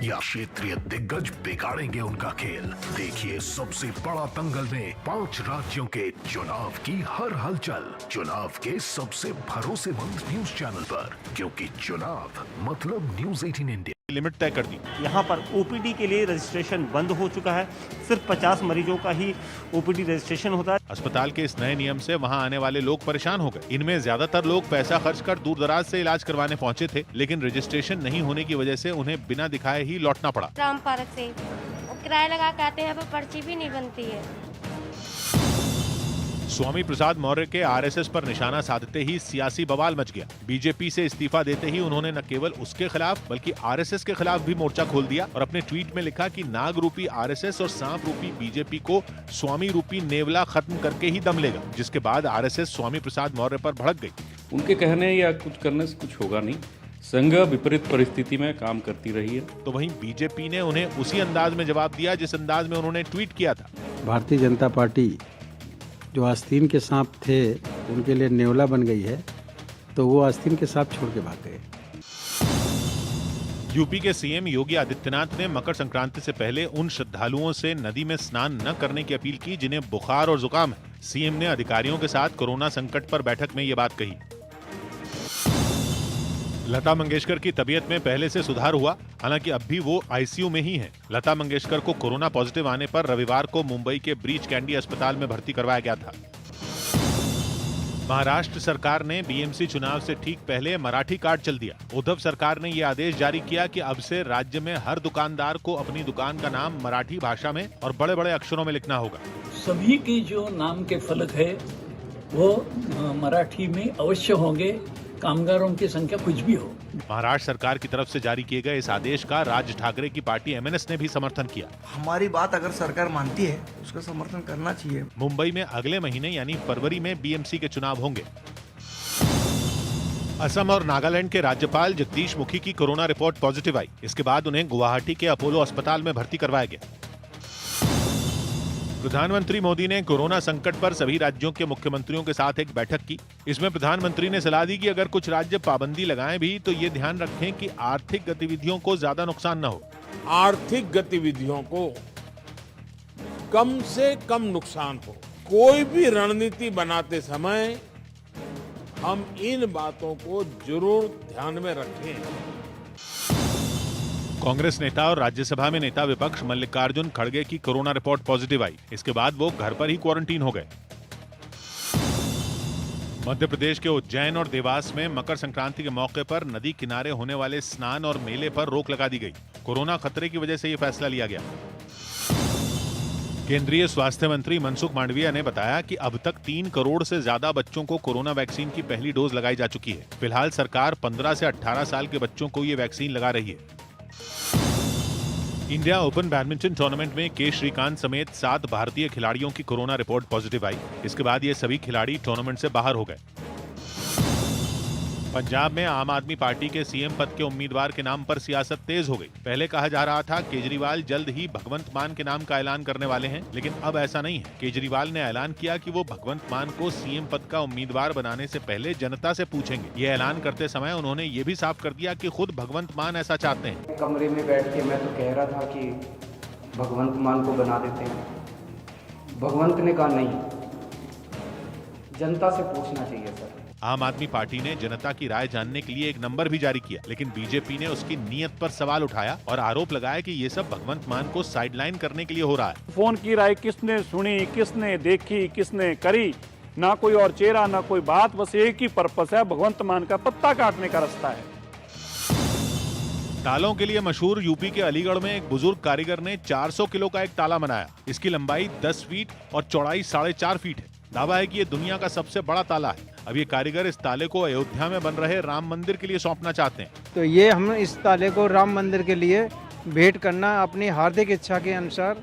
या क्षेत्रीय दिग्गज बिगाड़ेंगे उनका खेल? देखिए सबसे बड़ा दंगल में 5 राज्यों के चुनाव की हर हलचल, चुनाव के सबसे भरोसेमंद न्यूज चैनल पर, क्योंकि चुनाव मतलब न्यूज 18 इंडिया। लिमिट तय कर दी। यहाँ पर ओपीडी के लिए रजिस्ट्रेशन बंद हो चुका है। सिर्फ 50 मरीजों का ही ओपीडी रजिस्ट्रेशन होता है। अस्पताल के इस नए नियम से वहां आने वाले लोग परेशान हो गए। इनमें ज्यादातर लोग पैसा खर्च कर दूर दराज से इलाज करवाने पहुंचे थे, लेकिन रजिस्ट्रेशन नहीं होने की वजह से उन्हें बिना दिखाए ही लौटना पड़ा। राम पार्क से किराया लगा के आते हैं, पर्ची भी नहीं बनती है। स्वामी प्रसाद मौर्य के आरएसएस पर निशाना साधते ही सियासी बवाल मच गया। बीजेपी से इस्तीफा देते ही उन्होंने न केवल उसके खिलाफ बल्कि आरएसएस के खिलाफ भी मोर्चा खोल दिया और अपने ट्वीट में लिखा कि नाग रूपी आरएसएस और सांप रूपी बीजेपी को स्वामी रूपी नेवला खत्म करके ही दम लेगा। जिसके बाद आरएसएस स्वामी प्रसाद मौर्य पर भड़क गई। उनके कहने या कुछ करने से कुछ होगा नहीं। संघ विपरीत परिस्थिति में काम करती रही है। तो वहीं बीजेपी ने उन्हें उसी अंदाज में जवाब दिया जिस अंदाज में उन्होंने ट्वीट किया था। भारतीय जनता पार्टी जो आस्तीन के सांप थे उनके लिए नेवला बन गई है, तो वो आस्तीन के सांप छोड़ के भाग गए। यूपी के सीएम योगी आदित्यनाथ ने मकर संक्रांति से पहले उन श्रद्धालुओं से नदी में स्नान न करने की अपील की जिन्हें बुखार और जुकाम है। सीएम ने अधिकारियों के साथ कोरोना संकट पर बैठक में ये बात कही। लता मंगेशकर की तबीयत में पहले से सुधार हुआ, हालांकि अब भी वो आईसीयू में ही हैं। लता मंगेशकर को कोरोना पॉजिटिव आने पर रविवार को मुंबई के ब्रीच कैंडी अस्पताल में भर्ती करवाया गया था। महाराष्ट्र सरकार ने बीएमसी चुनाव से ठीक पहले मराठी कार्ड चल दिया। उद्धव सरकार ने ये आदेश जारी किया कि अब से राज्य में हर दुकानदार को अपनी दुकान का नाम मराठी भाषा में और बड़े बड़े अक्षरों में लिखना होगा। सभी के जो नाम के फलक है वो मराठी में अवश्य होंगे, कामगारों की संख्या कुछ भी हो। महाराष्ट्र सरकार की तरफ से जारी किए गए इस आदेश का राज ठाकरे की पार्टी एमएनएस ने भी समर्थन किया। हमारी बात अगर सरकार मानती है उसका समर्थन करना चाहिए। मुंबई में अगले महीने यानी फरवरी में बीएमसी के चुनाव होंगे। असम और नागालैंड के राज्यपाल जगदीश मुखी की कोरोना रिपोर्ट पॉजिटिव आई। इसके बाद उन्हें गुवाहाटी के अपोलो अस्पताल में भर्ती करवाया गया। प्रधानमंत्री मोदी ने कोरोना संकट पर सभी राज्यों के मुख्यमंत्रियों के साथ एक बैठक की। इसमें प्रधानमंत्री ने सलाह दी कि अगर कुछ राज्य पाबंदी लगाएं भी तो ये ध्यान रखें कि आर्थिक गतिविधियों को ज्यादा नुकसान न हो। आर्थिक गतिविधियों को कम से कम नुकसान हो। कोई भी रणनीति बनाते समय हम इन बातों को जरूर ध्यान में रखें। कांग्रेस नेता और राज्यसभा में नेता विपक्ष मल्लिकार्जुन खड़गे की कोरोना रिपोर्ट पॉजिटिव आई। इसके बाद वो घर पर ही क्वारंटीन हो गए। मध्य प्रदेश के उज्जैन और देवास में मकर संक्रांति के मौके पर नदी किनारे होने वाले स्नान और मेले पर रोक लगा दी गई। कोरोना खतरे की वजह से ये फैसला लिया गया। केंद्रीय स्वास्थ्य मंत्री मनसुख मांडविया ने बताया कि अब तक 3 करोड़ से ज्यादा बच्चों को कोरोना वैक्सीन की पहली डोज लगाई जा चुकी है। फिलहाल सरकार 15 से 18 साल के बच्चों को ये वैक्सीन लगा रही है। इंडिया ओपन बैडमिंटन टूर्नामेंट में के श्रीकांत समेत 7 भारतीय खिलाड़ियों की कोरोना रिपोर्ट पॉजिटिव आई। इसके बाद ये सभी खिलाड़ी टूर्नामेंट से बाहर हो गए। पंजाब में आम आदमी पार्टी के सीएम पद के उम्मीदवार के नाम पर सियासत तेज हो गई। पहले कहा जा रहा था केजरीवाल जल्द ही भगवंत मान के नाम का ऐलान करने वाले हैं, लेकिन अब ऐसा नहीं है। केजरीवाल ने ऐलान किया कि वो भगवंत मान को सीएम पद का उम्मीदवार बनाने से पहले जनता से पूछेंगे। ये ऐलान करते समय उन्होंने ये भी साफ कर दिया कि खुद भगवंत मान ऐसा चाहते हैं। कमरे में बैठ के मैं तो कह रहा था कि भगवंत मान को बना देते हैं। भगवंत ने कहा नहीं, जनता से पूछना चाहिए सर। आम आदमी पार्टी ने जनता की राय जानने के लिए एक नंबर भी जारी किया, लेकिन बीजेपी ने उसकी नीयत पर सवाल उठाया और आरोप लगाया कि ये सब भगवंत मान को साइडलाइन करने के लिए हो रहा है। फोन की राय किसने सुनी, किसने देखी, किसने करी, ना कोई और चेहरा ना कोई बात, बस एक ही पर्पस है, भगवंत मान का पत्ता काटने का रास्ता है। तालों के लिए मशहूर यूपी के अलीगढ़ में एक बुजुर्ग कारीगर ने 400 किलो का एक ताला बनाया। इसकी लंबाई 10 फीट और चौड़ाई 4.5 फीट है। दावा है कि ये दुनिया का सबसे बड़ा ताला है। अब ये कारीगर इस ताले को अयोध्या में बन रहे राम मंदिर के लिए सौंपना चाहते हैं। तो ये हम इस ताले को राम मंदिर के लिए भेंट करना अपनी हार्दिक इच्छा के अनुसार